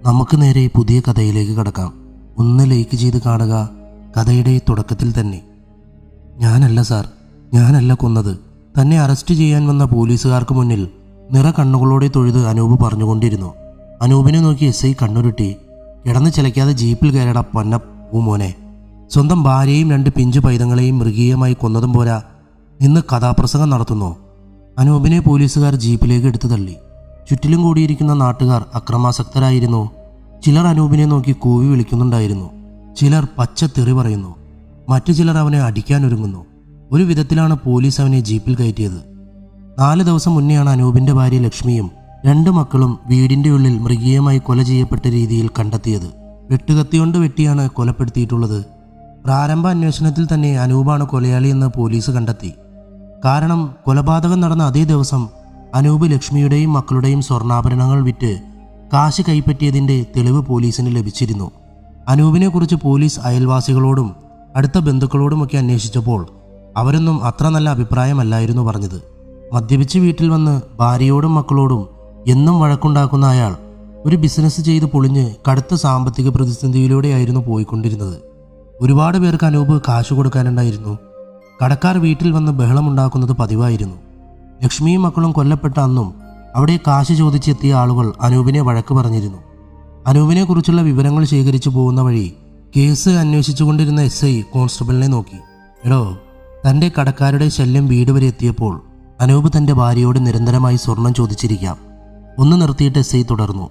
നമുക്ക് നേരെ പുതിയ കഥയിലേക്ക് കടക്കാം. ഒന്ന് ലൈക്ക് ചെയ്ത് കാണുക. കഥയുടെ തുടക്കത്തിൽ തന്നെ. ഞാനല്ല സാർ, ഞാനല്ല കൊന്നത്. തന്നെ അറസ്റ്റ് ചെയ്യാൻ വന്ന പോലീസുകാർക്ക് മുന്നിൽ നിറ കണ്ണുകളോടെ തൊഴുത് അനൂപ് പറഞ്ഞുകൊണ്ടിരുന്നു. അനൂപിനെ നോക്കി എസ് ഐ കണ്ണുരുട്ടി. കിടന്ന് ചിലയ്ക്കാതെ ജീപ്പിൽ കയറട പൊന്ന പൂമോനെ. സ്വന്തം ഭാര്യയും 2 പിഞ്ചു പൈതങ്ങളെയും മൃഗീയമായി കൊന്നതും പോരാ, ഇന്ന് കഥാപ്രസംഗം നടത്തുന്നു. അനൂപിനെ പോലീസുകാർ ജീപ്പിലേക്ക് എടുത്തു തള്ളി. ചുറ്റിലും കൂടിയിരിക്കുന്ന നാട്ടുകാർ അക്രമാസക്തരായിരുന്നു. ചിലർ അനൂപിനെ നോക്കി കൂവി വിളിക്കുന്നുണ്ടായിരുന്നു. ചിലർ പച്ച തെറി പറയുന്നു. മറ്റു ചിലർ അവനെ അടിക്കാനൊരുങ്ങുന്നു. ഒരു വിധത്തിലാണ് പോലീസ് അവനെ ജീപ്പിൽ കയറ്റിയത്. 4 ദിവസം മുന്നെയാണ് അനൂപിന്റെ ഭാര്യ ലക്ഷ്മിയും 2 മക്കളും വീടിന്റെ ഉള്ളിൽ മൃഗീയമായി കൊല ചെയ്യപ്പെട്ട രീതിയിൽ കണ്ടെത്തിയത്. വെട്ടുകത്തികൊണ്ട് വെട്ടിയാണ് കൊലപ്പെടുത്തിയിട്ടുള്ളത്. പ്രാരംഭ അന്വേഷണത്തിൽ തന്നെ അനൂപാണ് കൊലയാളിയെന്ന് പോലീസ് കണ്ടെത്തി. കാരണം കൊലപാതകം നടന്ന അതേ ദിവസം അനൂപ് ലക്ഷ്മിയുടെയും മക്കളുടെയും സ്വർണ്ണാഭരണങ്ങൾ വിറ്റ് കാശ് കൈപ്പറ്റിയതിന്റെ തെളിവ് പോലീസിന് ലഭിച്ചിരുന്നു. അനൂപിനെ കുറിച്ച് പോലീസ് അയൽവാസികളോടും അടുത്ത ബന്ധുക്കളോടുമൊക്കെ അന്വേഷിച്ചപ്പോൾ അവരൊന്നും അത്ര നല്ല അഭിപ്രായമല്ലായിരുന്നു പറഞ്ഞത്. മദ്യപിച്ച് വീട്ടിൽ വന്ന് ഭാര്യയോടും മക്കളോടും എന്നും വഴക്കുണ്ടാക്കുന്ന അയാൾ ഒരു ബിസിനസ് ചെയ്ത് പൊളിഞ്ഞ് കടുത്ത സാമ്പത്തിക പ്രതിസന്ധിയിലൂടെയായിരുന്നു പോയിക്കൊണ്ടിരുന്നത്. ഒരുപാട് പേർക്ക് അനൂപ് കാശ് കൊടുക്കാനുണ്ടായിരുന്നു. കടക്കാർ വീട്ടിൽ വന്ന് ബഹളമുണ്ടാക്കുന്നത് പതിവായിരുന്നു. ലക്ഷ്മിയും മക്കളും കൊല്ലപ്പെട്ട അന്നും അവിടെ കാശ് ചോദിച്ചെത്തിയ ആളുകൾ അനൂപിനെ വഴക്ക് പറഞ്ഞിരുന്നു. അനൂപിനെ കുറിച്ചുള്ള വിവരങ്ങൾ ശേഖരിച്ചു പോകുന്ന വഴി കേസ് അന്വേഷിച്ചുകൊണ്ടിരുന്ന എസ് ഐ കോൺസ്റ്റബിളിനെ നോക്കി. എടോ, തൻ്റെ കടക്കാരുടെ ശല്യം വീട് വരെ എത്തിയപ്പോൾ അനൂപ് തൻ്റെ ഭാര്യയോട് നിരന്തരമായി സ്വർണം ചോദിച്ചിരിക്കാം. ഒന്ന് നിർത്തിയിട്ട് എസ് ഐ തുടർന്നു.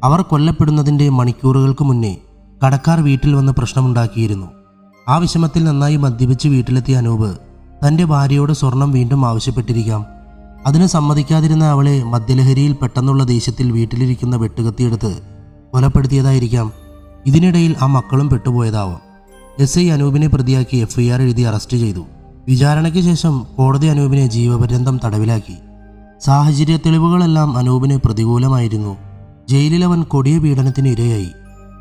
അവർ കൊല്ലപ്പെടുന്നതിൻ്റെ മണിക്കൂറുകൾക്ക് മുന്നേ കടക്കാർ വീട്ടിൽ വന്ന് പ്രശ്നമുണ്ടാക്കിയിരുന്നു. ആ വിഷമത്തിൽ നന്നായി മദ്യപിച്ച് വീട്ടിലെത്തിയ അനൂപ് തൻ്റെ ഭാര്യയോട് സ്വർണം വീണ്ടും ആവശ്യപ്പെട്ടിരിക്കാം. അതിന് സമ്മതിക്കാതിരുന്ന അവളെ മദ്യലഹരിയിൽ പെട്ടെന്നുള്ള ദേഷ്യത്തിൽ വീട്ടിലിരിക്കുന്ന വെട്ടുകത്തിയെടുത്ത് കൊലപ്പെടുത്തിയതായിരിക്കാം. ഇതിനിടയിൽ ആ മക്കളും പെട്ടുപോയതാവാം. എസ് ഐ അനൂപിനെ പ്രതിയാക്കി FIR എഴുതി അറസ്റ്റ് ചെയ്തു. വിചാരണയ്ക്ക് ശേഷം കോടതി അനൂപിനെ ജീവപര്യന്തം തടവിലാക്കി. സാഹചര്യ തെളിവുകളെല്ലാം അനൂപിന് പ്രതികൂലമായിരുന്നു. ജയിലിൽ അവൻ കൊടിയ പീഡനത്തിന് ഇരയായി.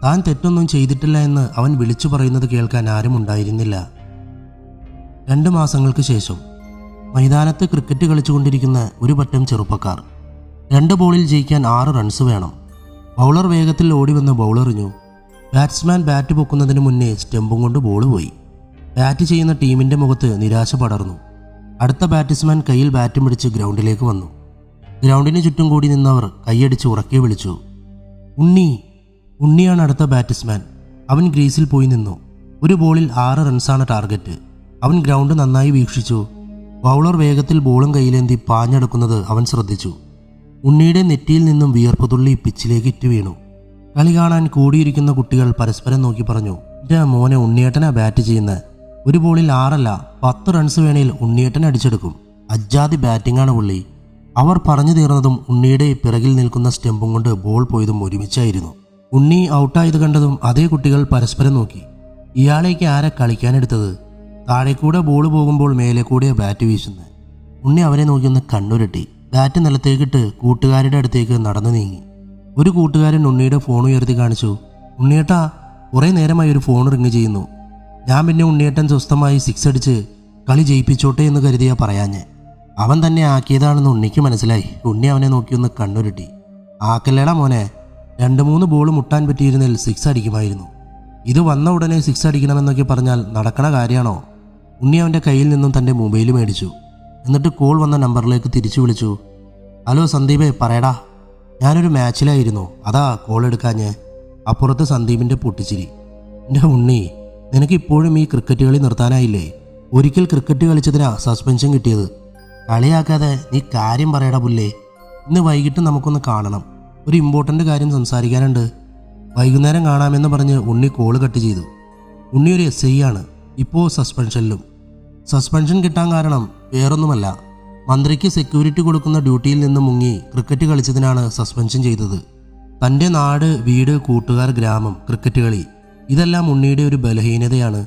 താൻ തെറ്റൊന്നും ചെയ്തിട്ടില്ല എന്ന് അവൻ വിളിച്ചു പറയുന്നത് കേൾക്കാൻ ആരും ഉണ്ടായിരുന്നില്ല. 2 മാസങ്ങൾക്ക് ശേഷം മൈതാനത്ത് ക്രിക്കറ്റ് കളിച്ചുകൊണ്ടിരിക്കുന്ന ഒരു പറ്റം ചെറുപ്പക്കാർ. 2 ബോളിൽ ജയിക്കാൻ 6 റൺസ് വേണം. ബൗളർ വേഗത്തിൽ ഓടി വന്ന് ബൗളെറിഞ്ഞു. ബാറ്റ്സ്മാൻ ബാറ്റ് പൊക്കുന്നതിന് മുന്നേ സ്റ്റെമ്പും കൊണ്ട് ബോൾ പോയി. ബാറ്റ് ചെയ്യുന്ന ടീമിൻ്റെ മുഖത്ത് നിരാശ പടർന്നു. അടുത്ത ബാറ്റ്സ്മാൻ കയ്യിൽ ബാറ്റും പിടിച്ച് ഗ്രൗണ്ടിലേക്ക് വന്നു. ഗ്രൗണ്ടിന് ചുറ്റും കൂടി നിന്നവർ കൈയടിച്ച് ഉറക്കെ വിളിച്ചു. ഉണ്ണിയാണ് അടുത്ത ബാറ്റ്സ്മാൻ. അവൻ ഗ്രീസിൽ പോയി നിന്നു. ഒരു ബോളിൽ 6 റൺസാണ് ടാർഗറ്റ്. അവൻ ഗ്രൗണ്ട് നന്നായി വീക്ഷിച്ചു. ബൗളർ വേഗത്തിൽ ബോളും കയ്യിലേന്തി പാഞ്ഞെടുക്കുന്നത് അവൻ ശ്രദ്ധിച്ചു. ഉണ്ണിയുടെ നെറ്റിയിൽ നിന്നും വിയർപ്പ് തുള്ളി പിച്ചിലേക്ക് ഇറ്റു വീണു. കളി കാണാൻ കൂടിയിരിക്കുന്ന കുട്ടികൾ പരസ്പരം നോക്കി പറഞ്ഞു, എൻ്റെ മോനെ, ഉണ്ണിയേട്ടനാ ബാറ്റ് ചെയ്യുന്നത്. ഒരു ബോളിൽ 6 അല്ല 10 റൺസ് വേണേൽ ഉണ്ണിയേട്ടൻ അടിച്ചെടുക്കും. അജാതി ബാറ്റിംഗാണ് പുള്ളി. അവർ പറഞ്ഞു തീർന്നതും ഉണ്ണിയുടെ പിറകിൽ നിൽക്കുന്ന സ്റ്റെമ്പും കൊണ്ട് ബോൾ പോയതും ഒരുമിച്ചായിരുന്നു. ഉണ്ണി ഔട്ടായത് കണ്ടതും അതേ കുട്ടികൾ പരസ്പരം നോക്കി. ഇയാളേക്ക് ആരെ കളിക്കാനെടുത്തത്? താഴെക്കൂടെ ബോൾ പോകുമ്പോൾ മേലെ കൂടെ ബാറ്റ് വീശുന്നത്. ഉണ്ണി അവരെ നോക്കിയൊന്ന് കണ്ണുരുട്ടി ബാറ്റ് നിലത്തേക്കിട്ട് കൂട്ടുകാരുടെ അടുത്തേക്ക് നടന്നു നീങ്ങി. ഒരു കൂട്ടുകാരൻ ഉണ്ണിയുടെ ഫോൺ ഉയർത്തി കാണിച്ചു. ഉണ്ണിയേട്ടാ, കുറേ നേരമായി ഒരു ഫോൺ റിങ് ചെയ്യുന്നു. ഞാൻ പിന്നെ ഉണ്ണിയേട്ടൻ സ്വസ്ഥമായി 6 അടിച്ച് കളി ജയിപ്പിച്ചോട്ടെ എന്ന് കരുതിയാ പറയാഞ്ഞ്. അവൻ തന്നെ ആക്കിയതാണെന്ന് ഉണ്ണിക്ക് മനസ്സിലായി. ഉണ്ണി അവനെ നോക്കിയൊന്ന് കണ്ണുരുട്ടി. ആക്കല്ലേടാ മോനെ, 2-3 ബോൾ മുട്ടാൻ പറ്റിയിരുന്നതിൽ 6 അടിക്കുമായിരുന്നു. ഇത് വന്ന ഉടനെ 6 അടിക്കണമെന്നൊക്കെ പറഞ്ഞാൽ നടക്കണ കാര്യമാണോ? ഉണ്ണി അവൻ്റെ കയ്യിൽ നിന്നും തൻ്റെ മൊബൈൽ മേടിച്ചു. എന്നിട്ട് കോൾ വന്ന നമ്പറിലേക്ക് തിരിച്ചു വിളിച്ചു. ഹലോ സന്ദീപേ, പറയടാ. ഞാനൊരു മാച്ചിലായിരുന്നു, അതാ കോൾ എടുക്കാഞ്ഞ്. അപ്പുറത്ത് സന്ദീപിൻ്റെ പൊട്ടിച്ചിരി. എൻ്റെ ഉണ്ണി, നിനക്ക് ഇപ്പോഴും ഈ ക്രിക്കറ്റ് കളി നിർത്താനായില്ലേ? ഒരിക്കൽ ക്രിക്കറ്റ് കളിച്ചതിനാ സസ്പെൻഷൻ കിട്ടിയത്. കളിയാക്കാതെ നീ കാര്യം പറയടാ പുല്ലേ. ഇന്ന് വൈകിട്ട് നമുക്കൊന്ന് കാണണം. ഒരു ഇമ്പോർട്ടൻ്റ് കാര്യം സംസാരിക്കാനുണ്ട്. വൈകുന്നേരം കാണാമെന്ന് പറഞ്ഞ് ഉണ്ണി കോള് കട്ട് ചെയ്തു. ഉണ്ണി ഒരു SI ആണ്, ഇപ്പോൾ സസ്പെൻഷനിലും. സസ്പെൻഷൻ കിട്ടാൻ കാരണം വേറൊന്നുമല്ല, മന്ത്രിക്ക് സെക്യൂരിറ്റി കൊടുക്കുന്ന ഡ്യൂട്ടിയിൽ നിന്ന് മുങ്ങി ക്രിക്കറ്റ് കളിച്ചതിനാണ് സസ്പെൻഷൻ ചെയ്തത്. തൻ്റെ നാട്, വീട്, കൂട്ടുകാർ, ഗ്രാമം, ക്രിക്കറ്റ് കളി, ഇതെല്ലാം ഉണ്ണിയുടെ ഒരു ബലഹീനതയാണ്.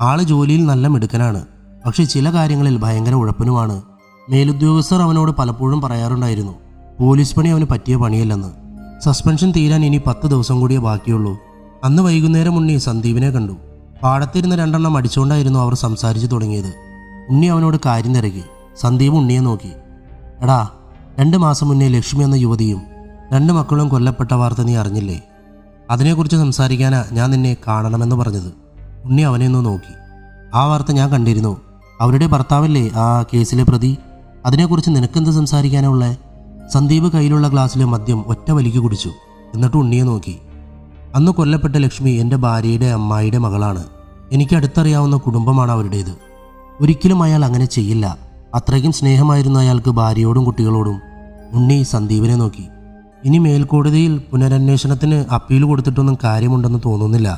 ആള് ജോലിയിൽ നല്ല മിടുക്കനാണ്, പക്ഷെ ചില കാര്യങ്ങളിൽ ഭയങ്കര ഉഴപ്പനുമാണ്. മേലുദ്യോഗസ്ഥർ അവനോട് പലപ്പോഴും പറയാറുണ്ടായിരുന്നു, പോലീസ് പണി അവന് പറ്റിയ പണിയല്ലെന്ന്. സസ്പെൻഷൻ തീരാൻ ഇനി 10 ദിവസം കൂടിയേ ബാക്കിയുള്ളൂ. അന്ന് വൈകുന്നേരം ഉണ്ണി സന്ദീപിനെ കണ്ടു. പാടത്തിരുന്ന് 2 എണ്ണം അടിച്ചുകൊണ്ടായിരുന്നു അവർ സംസാരിച്ചു തുടങ്ങിയത്. ഉണ്ണി അവനോട് കാര്യം തിരക്കി. സന്ദീപ് ഉണ്ണിയെ നോക്കി. എടാ, 2 മാസം മുന്നേ ലക്ഷ്മി എന്ന യുവതിയും 2 മക്കളും കൊല്ലപ്പെട്ട വാർത്ത നീ അറിഞ്ഞില്ലേ? അതിനെക്കുറിച്ച് സംസാരിക്കാനാ ഞാൻ നിന്നെ കാണണമെന്ന് പറഞ്ഞത്. ഉണ്ണി അവനെ ഒന്ന് നോക്കി. ആ വാർത്ത ഞാൻ കണ്ടിരുന്നു. അവരുടെ ഭർത്താവല്ലേ ആ കേസിലെ പ്രതി? അതിനെക്കുറിച്ച് നിനക്കെന്ത് സംസാരിക്കാനുള്ളേ? സന്ദീപ് കയ്യിലുള്ള ഗ്ലാസ്സിലെ മദ്യം ഒറ്റ വലിക്ക് കുടിച്ചു. എന്നിട്ട് ഉണ്ണിയെ നോക്കി. അന്ന് കൊല്ലപ്പെട്ട ലക്ഷ്മി എൻ്റെ ഭാര്യയുടെ അമ്മായിയുടെ മകളാണ്. എനിക്ക് അടുത്തറിയാവുന്ന കുടുംബമാണ് അവരുടേത്. ഒരിക്കലും അയാൾ അങ്ങനെ ചെയ്യില്ല. അത്രയ്ക്കും സ്നേഹമായിരുന്നു അയാൾക്ക് ഭാര്യയോടും കുട്ടികളോടും. ഉണ്ണി സന്ദീപിനെ നോക്കി. ഇനി മേൽക്കോടതിയിൽ പുനരന്വേഷണത്തിന് അപ്പീൽ കൊടുത്തിട്ടൊന്നും കാര്യമുണ്ടെന്ന് തോന്നുന്നില്ല.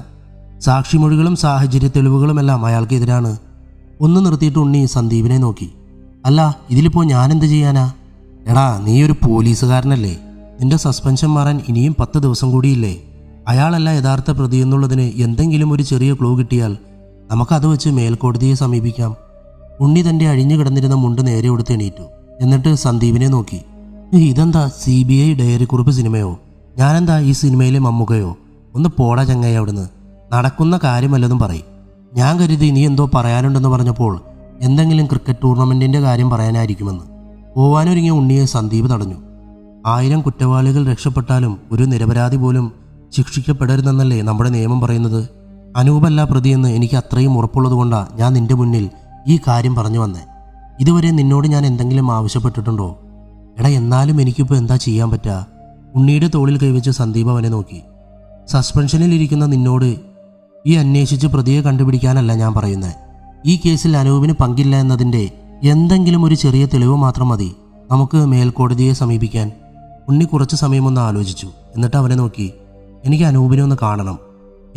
സാക്ഷിമൊഴികളും സാഹചര്യ തെളിവുകളുമെല്ലാം അയാൾക്കെതിരാണ്. ഒന്ന് നിർത്തിയിട്ട് ഉണ്ണി സന്ദീപിനെ നോക്കി. അല്ല, ഇതിലിപ്പോൾ ഞാനെന്ത് ചെയ്യാനാ? എടാ, നീ ഒരു പോലീസുകാരനല്ലേ? നിന്റെ സസ്പെൻഷൻ മാറാൻ ഇനിയും 10 ദിവസം കൂടിയില്ലേ? അയാളല്ല യഥാർത്ഥ പ്രതി എന്നുള്ളതിന് എന്തെങ്കിലും ഒരു ചെറിയ ക്ലൂ കിട്ടിയാൽ നമുക്കത് വെച്ച് മേൽക്കോടതിയെ സമീപിക്കാം. ഉണ്ണി തൻ്റെ അഴിഞ്ഞു കിടന്നിരുന്ന മുണ്ട് നേരെ കൊടുത്ത് എണീറ്റു. എന്നിട്ട് സന്ദീപിനെ നോക്കി. ഇതെന്താ CBI ഡയറിക്കുറിപ്പ് സിനിമയോ? ഞാനെന്താ ഈ സിനിമയിലെ മമ്മൂക്കയോ? ഒന്ന് പോടാ ചങ്ങായി അവിടുന്ന്. നടക്കുന്ന കാര്യമല്ലതും പറയും. ഞാൻ കരുതി നീ എന്തോ പറയാനുണ്ടെന്ന് പറഞ്ഞപ്പോൾ എന്തെങ്കിലും ക്രിക്കറ്റ് ടൂർണമെൻറ്റിൻ്റെ കാര്യം പറയാനായിരിക്കുമെന്ന്. പോവാനൊരുങ്ങിയ ഉണ്ണിയെ സന്ദീപ് തടഞ്ഞു. 1000 കുറ്റവാളികൾ രക്ഷപ്പെട്ടാലും ഒരു നിരപരാധി പോലും ശിക്ഷിക്കപ്പെടരുതെന്നല്ലേ നമ്മുടെ നിയമം പറയുന്നത്? അനൂപല്ല പ്രതിയെന്ന് എനിക്ക് അത്രയും ഉറപ്പുള്ളതുകൊണ്ടാണ് ഞാൻ നിന്റെ മുന്നിൽ ഈ കാര്യം പറഞ്ഞു വന്നേ. ഇതുവരെ നിന്നോട് ഞാൻ എന്തെങ്കിലും ആവശ്യപ്പെട്ടിട്ടുണ്ടോ? എടാ, എന്നാലും എനിക്കിപ്പോൾ എന്താ ചെയ്യാൻ പറ്റുക? ഉണ്ണിയുടെ തോളിൽ കൈവച്ച് സന്ദീപ് അവനെ നോക്കി. സസ്പെൻഷനിലിരിക്കുന്ന നിന്നോട് ഈ അന്വേഷിച്ച് പ്രതിയെ കണ്ടുപിടിക്കാനല്ല ഞാൻ പറയുന്നത്. ഈ കേസിൽ അനൂപിന് പങ്കില്ല എന്നതിൻ്റെ എന്തെങ്കിലും ഒരു ചെറിയ തെളിവ് മാത്രം മതി നമുക്ക് മേൽക്കോടതിയെ സമീപിക്കാൻ. ഉണ്ണി കുറച്ച് സമയമൊന്ന് ആലോചിച്ചു. എന്നിട്ട് അവനെ നോക്കി. എനിക്ക് അനൂപിനെ ഒന്ന് കാണണം.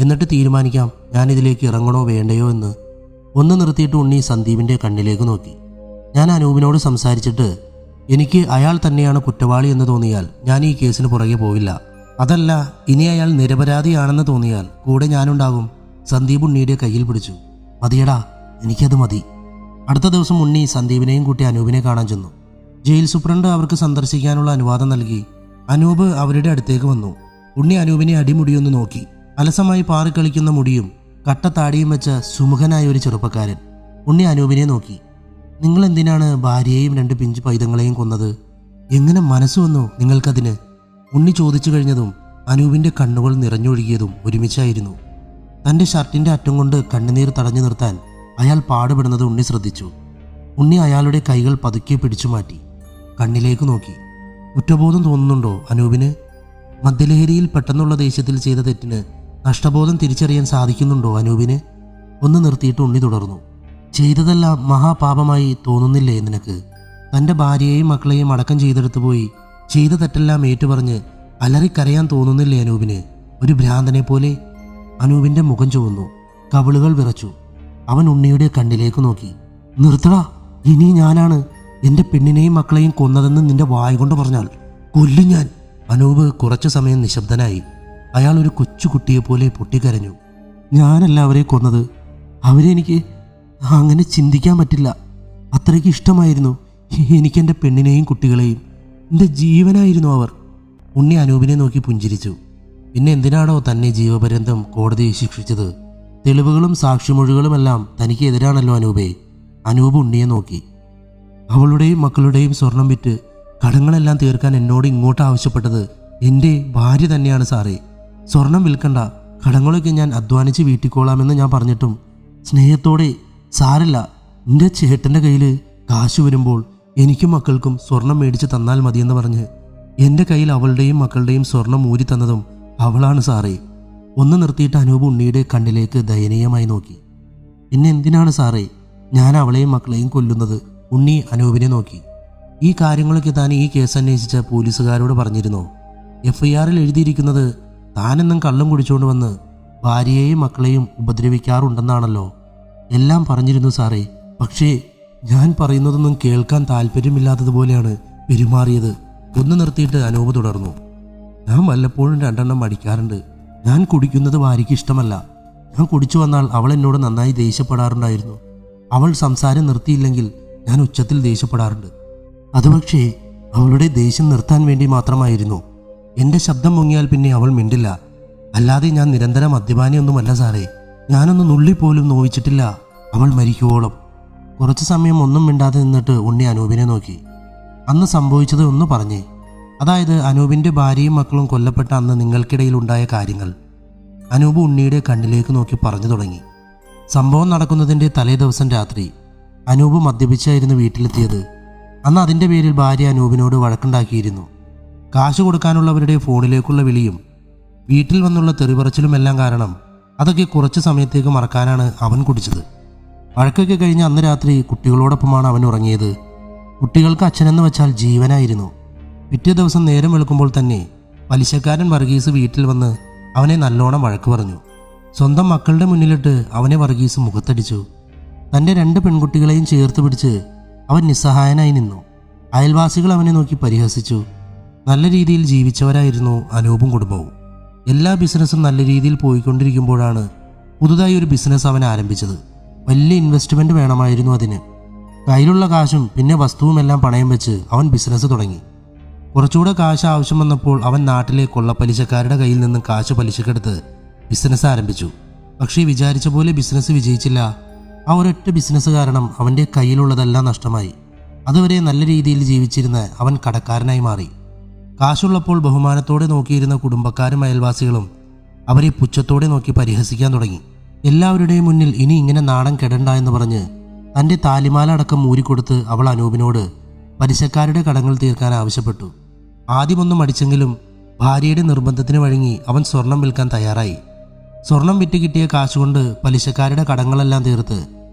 എന്നിട്ട് തീരുമാനിക്കാം ഞാനിതിലേക്ക് ഇറങ്ങണോ വേണ്ടയോ എന്ന്. ഒന്ന് നിർത്തിയിട്ട് ഉണ്ണി സന്ദീപിൻ്റെ കണ്ണിലേക്ക് നോക്കി. ഞാൻ അനൂപിനോട് സംസാരിച്ചിട്ട് എനിക്ക് അയാൾ തന്നെയാണ് കുറ്റവാളി എന്ന് തോന്നിയാൽ ഞാൻ ഈ കേസിന് പുറകെ പോവില്ല. അതല്ല, ഇനി അയാൾ നിരപരാധിയാണെന്ന് തോന്നിയാൽ കൂടെ ഞാനുണ്ടാകും. സന്ദീപ് ഉണ്ണിയുടെ കയ്യിൽ പിടിച്ചു. മതിയടാ, എനിക്കത് മതി. അടുത്ത ദിവസം ഉണ്ണി സന്ദീപിനെയും കൂട്ടി അനൂപിനെ കാണാൻ ചെന്നു. ജയിൽ സൂപ്രണ്ട് അവർക്ക് സന്ദർശിക്കാനുള്ള അനുവാദം നൽകി. അനൂപ് അവരുടെ അടുത്തേക്ക് വന്നു. ഉണ്ണി അനൂപിനെ അടിമുടിയൊന്ന് നോക്കി. അലസമായി പാറിക്കളിക്കുന്ന മുടിയും കട്ടത്താടിയും വെച്ച സുമുഖനായ ഒരു ചെറുപ്പക്കാരൻ. ഉണ്ണി അനൂപിനെ നോക്കി. നിങ്ങൾ എന്തിനാണ് ഭാര്യയെയും 2 പിഞ്ച് പൈതങ്ങളെയും കൊന്നത്? എങ്ങനെ മനസ്സ് വന്നു നിങ്ങൾക്കതിന്? ഉണ്ണി ചോദിച്ചു കഴിഞ്ഞതും അനൂപിൻ്റെ കണ്ണുകൾ നിറഞ്ഞൊഴുകിയതും ഒരുമിച്ചായിരുന്നു. തൻ്റെ ഷർട്ടിൻ്റെ അറ്റം കൊണ്ട് കണ്ണുനീർ തടഞ്ഞു നിർത്താൻ അയാൾ പാടുപെടുന്നത് ഉണ്ണി ശ്രദ്ധിച്ചു. ഉണ്ണി അയാളുടെ കൈകൾ പതുക്കെ പിടിച്ചു മാറ്റി. കണ്ണിലേക്ക് നോക്കി. കുറ്റബോധം തോന്നുന്നുണ്ടോ അനൂപിന്? മദ്യലഹരിയിൽ പെട്ടെന്നുള്ള ദേഷ്യത്തിൽ ചെയ്ത തെറ്റിന് നഷ്ടബോധം തിരിച്ചറിയാൻ സാധിക്കുന്നുണ്ടോ അനൂപിന്? ഒന്ന് നിർത്തിയിട്ട് ഉണ്ണി തുടർന്നു. ചെയ്തതെല്ലാം മഹാപാപമായി തോന്നുന്നില്ലേ നിനക്ക്? തൻ്റെ ഭാര്യയെയും മക്കളെയും അടക്കം ചെയ്തെടുത്തു പോയി ചെയ്ത തെറ്റെല്ലാം ഏറ്റുപറഞ്ഞ് അലറിക്കരയാൻ തോന്നുന്നില്ലേ അനൂപിന്? ഒരു ഭ്രാന്തനെ പോലെ. അനൂപിൻ്റെ മുഖം ചുവന്നു. കവിളുകൾ വിറച്ചു. അവൻ ഉണ്ണിയുടെ കണ്ണിലേക്ക് നോക്കി. നിർത്തടാ, ഇനി ഞാനാണ് എൻ്റെ പെണ്ണിനെയും മക്കളെയും കൊന്നതെന്ന് നിന്റെ വായ കൊണ്ട് പറഞ്ഞാൽ കൊല്ലും ഞാൻ. അനൂപ് കുറച്ചു സമയം നിശബ്ദനായി. അയാൾ ഒരു കൊച്ചുകുട്ടിയെപ്പോലെ പൊട്ടിക്കരഞ്ഞു. ഞാനല്ല അവരെ കൊന്നത്. അവരെനിക്ക് അങ്ങനെ ചിന്തിക്കാൻ പറ്റില്ല. അത്രയ്ക്ക് ഇഷ്ടമായിരുന്നു എനിക്കെൻ്റെ പെണ്ണിനെയും കുട്ടികളെയും. എൻ്റെ ജീവനായിരുന്നു അവർ. ഉണ്ണി അനൂപിനെ നോക്കി പുഞ്ചിരിച്ചു. പിന്നെ എന്തിനാണോ തന്നെ ജീവപര്യന്തം കോടതി ശിക്ഷിച്ചത്? തെളിവുകളും സാക്ഷിമൊഴികളുമെല്ലാം തനിക്ക് എതിരാണല്ലോ അനൂപേ. അനൂപ് ഉണ്ണിയെ നോക്കി. അവളുടെയും മക്കളുടെയും സ്വർണം വിറ്റ് കടങ്ങളെല്ലാം തീർക്കാൻ എന്നോട് ഇങ്ങോട്ട് ആവശ്യപ്പെട്ടത് എൻ്റെ ഭാര്യ തന്നെയാണ് സാറേ. സ്വർണം വിൽക്കണ്ട, കടങ്ങളൊക്കെ ഞാൻ അധ്വാനിച്ച് വീട്ടിക്കോളാമെന്ന് ഞാൻ പറഞ്ഞിട്ടും സ്നേഹത്തോടെ സാരില്ല, എൻ്റെ ചേട്ടൻ്റെ കയ്യിൽ കാശ് വരുമ്പോൾ എനിക്കും മക്കൾക്കും സ്വർണം മേടിച്ച് തന്നാൽ മതിയെന്ന് പറഞ്ഞ് എൻ്റെ കയ്യിൽ അവളുടെയും മക്കളുടെയും സ്വർണം ഊരി തന്നതും അവളാണ് സാറേ. ഒന്ന് നിർത്തിയിട്ട് അനൂപ് ഉണ്ണിയുടെ കണ്ണിലേക്ക് ദയനീയമായി നോക്കി. പിന്നെ എന്തിനാണ് സാറേ ഞാൻ അവളെയും മക്കളെയും കൊല്ലുന്നത്? ഉണ്ണി അനൂപിനെ നോക്കി. ഈ കാര്യങ്ങളൊക്കെ താൻ ഈ കേസ് അന്വേഷിച്ച പോലീസുകാരോട് പറഞ്ഞിരുന്നോ? FIRൽ എഴുതിയിരിക്കുന്നത് താനെന്നും കള്ളം കുടിച്ചുകൊണ്ട് വന്ന് ഭാര്യയെയും മക്കളെയും ഉപദ്രവിക്കാറുണ്ടെന്നാണല്ലോ. എല്ലാം പറഞ്ഞിരുന്നു സാറേ. പക്ഷേ ഞാൻ പറയുന്നതൊന്നും കേൾക്കാൻ താല്പര്യമില്ലാത്തതുപോലെയാണ് പെരുമാറിയത്. ഒന്ന് നിർത്തിയിട്ട് അനൂപ് തുടർന്നു. ഞാൻ വല്ലപ്പോഴും 2 എണ്ണം അടിക്കാറുണ്ട്. ഞാൻ കുടിക്കുന്നത് ഭാര്യയ്ക്ക് ഇഷ്ടമല്ല. ഞാൻ കുടിച്ചു വന്നാൽ അവൾ എന്നോട് നന്നായി ദേഷ്യപ്പെടാറുണ്ടായിരുന്നു. അവൾ സംസാരം നിർത്തിയില്ലെങ്കിൽ ഞാൻ ഉച്ചത്തിൽ ദേഷ്യപ്പെടാറുണ്ട്. അത് പക്ഷേ അവളുടെ ദേഷ്യം നിർത്താൻ വേണ്ടി മാത്രമായിരുന്നു. എൻ്റെ ശബ്ദം മുങ്ങിയാൽ പിന്നെ അവൾ മിണ്ടില്ല. അല്ലാതെ ഞാൻ നിരന്തരം മദ്യപാനിയൊന്നുമല്ല സാറേ. ഞാനൊന്ന് നുള്ളിപ്പോലും നോവിച്ചിട്ടില്ല അവൾ മരിക്കുവോളം. കുറച്ചു സമയം ഒന്നും മിണ്ടാതെ നിന്നിട്ട് ഉണ്ണി അനൂപിനെ നോക്കി. അന്ന് സംഭവിച്ചത് ഒന്ന് പറഞ്ഞേ. അതായത് അനൂപിൻ്റെ ഭാര്യയും മക്കളും കൊല്ലപ്പെട്ട അന്ന് നിങ്ങൾക്കിടയിൽ ഉണ്ടായ കാര്യങ്ങൾ. അനൂപ് ഉണ്ണിയുടെ കണ്ണിലേക്ക് നോക്കി പറഞ്ഞു തുടങ്ങി. സംഭവം നടക്കുന്നതിൻ്റെ തലേ ദിവസം രാത്രി അനൂപ് മദ്യപിച്ചായിരുന്നു വീട്ടിലെത്തിയത്. അന്ന് അതിൻ്റെ പേരിൽ ഭാര്യ അനൂപിനോട് വഴക്കുണ്ടാക്കിയിരുന്നു. കാശ് കൊടുക്കാനുള്ളവരുടെ ഫോണിലേക്കുള്ള വിളിയും വീട്ടിൽ വന്നുള്ള തെറിപറച്ചിലുമെല്ലാം കാരണം അതൊക്കെ കുറച്ച് സമയത്തേക്ക് മറക്കാനാണ് അവൻ കുടിച്ചത്. വഴക്കൊക്കെ കഴിഞ്ഞ് അന്ന് രാത്രി കുട്ടികളോടൊപ്പമാണ് അവൻ ഉറങ്ങിയത്. കുട്ടികൾക്ക് അച്ഛനെന്ന് വെച്ചാൽ ജീവനായിരുന്നു. പിറ്റേ ദിവസം നേരം വെളുക്കുമ്പോൾ തന്നെ പലിശക്കാരൻ വർഗീസ് വീട്ടിൽ വന്ന് അവനെ നല്ലോണം വഴക്ക് പറഞ്ഞു. സ്വന്തം മക്കളുടെ മുന്നിലിട്ട് അവനെ വർഗീസ് മുഖത്തടിച്ചു. തൻ്റെ 2 പെൺകുട്ടികളെയും ചേർത്ത് പിടിച്ച് അവൻ നിസ്സഹായനായി നിന്നു. അയൽവാസികൾ അവനെ നോക്കി പരിഹസിച്ചു. നല്ല രീതിയിൽ ജീവിച്ചവരായിരുന്നു അനൂപും കുടുംബവും. എല്ലാ ബിസിനസ്സും നല്ല രീതിയിൽ പോയിക്കൊണ്ടിരിക്കുമ്പോഴാണ് പുതുതായി ഒരു ബിസിനസ് അവൻ ആരംഭിച്ചത്. വലിയ ഇൻവെസ്റ്റ്മെൻറ്റ് വേണമായിരുന്നു അതിന്. കയ്യിലുള്ള കാശും പിന്നെ വസ്തുവുമെല്ലാം പണയം വെച്ച് അവൻ ബിസിനസ് തുടങ്ങി. കുറച്ചുകൂടെ കാശ് ആവശ്യം വന്നപ്പോൾ അവൻ നാട്ടിലെ കൊള്ളപ്പലിശക്കാരുടെ കയ്യിൽ നിന്ന് കാശ് പലിശക്കെടുത്ത് ബിസിനസ് ആരംഭിച്ചു. പക്ഷേ വിചാരിച്ച പോലെ ബിസിനസ് വിജയിച്ചില്ല. ആ ഒരൊറ്റ ബിസിനസ് കാരണം അവൻ്റെ കയ്യിലുള്ളതെല്ലാം നഷ്ടമായി. അതുവരെ നല്ല രീതിയിൽ ജീവിച്ചിരുന്ന അവൻ കടക്കാരനായി മാറി. കാശുള്ളപ്പോൾ ബഹുമാനത്തോടെ നോക്കിയിരുന്ന കുടുംബക്കാരും അയൽവാസികളും അവരെ പുച്ഛത്തോടെ നോക്കി പരിഹസിക്കാൻ തുടങ്ങി. എല്ലാവരുടെയും മുന്നിൽ ഇനി ഇങ്ങനെ നാണം കെടണ്ട എന്ന് പറഞ്ഞ് തൻ്റെ താലിമാല അടക്കം ഊരിക്കൊടുത്ത് അവൾ അനൂപിനോട് പലിശക്കാരുടെ കടങ്ങൾ തീർക്കാൻ ആവശ്യപ്പെട്ടു. ആദ്യമൊന്നും മടിച്ചെങ്കിലും ഭാര്യയുടെ നിർബന്ധത്തിന് വഴങ്ങി അവൻ സ്വർണം വിൽക്കാൻ തയ്യാറായി. സ്വർണം വിറ്റ് കിട്ടിയ കാശുകൊണ്ട് പലിശക്കാരുടെ കടങ്ങളെല്ലാം തീർത്ത്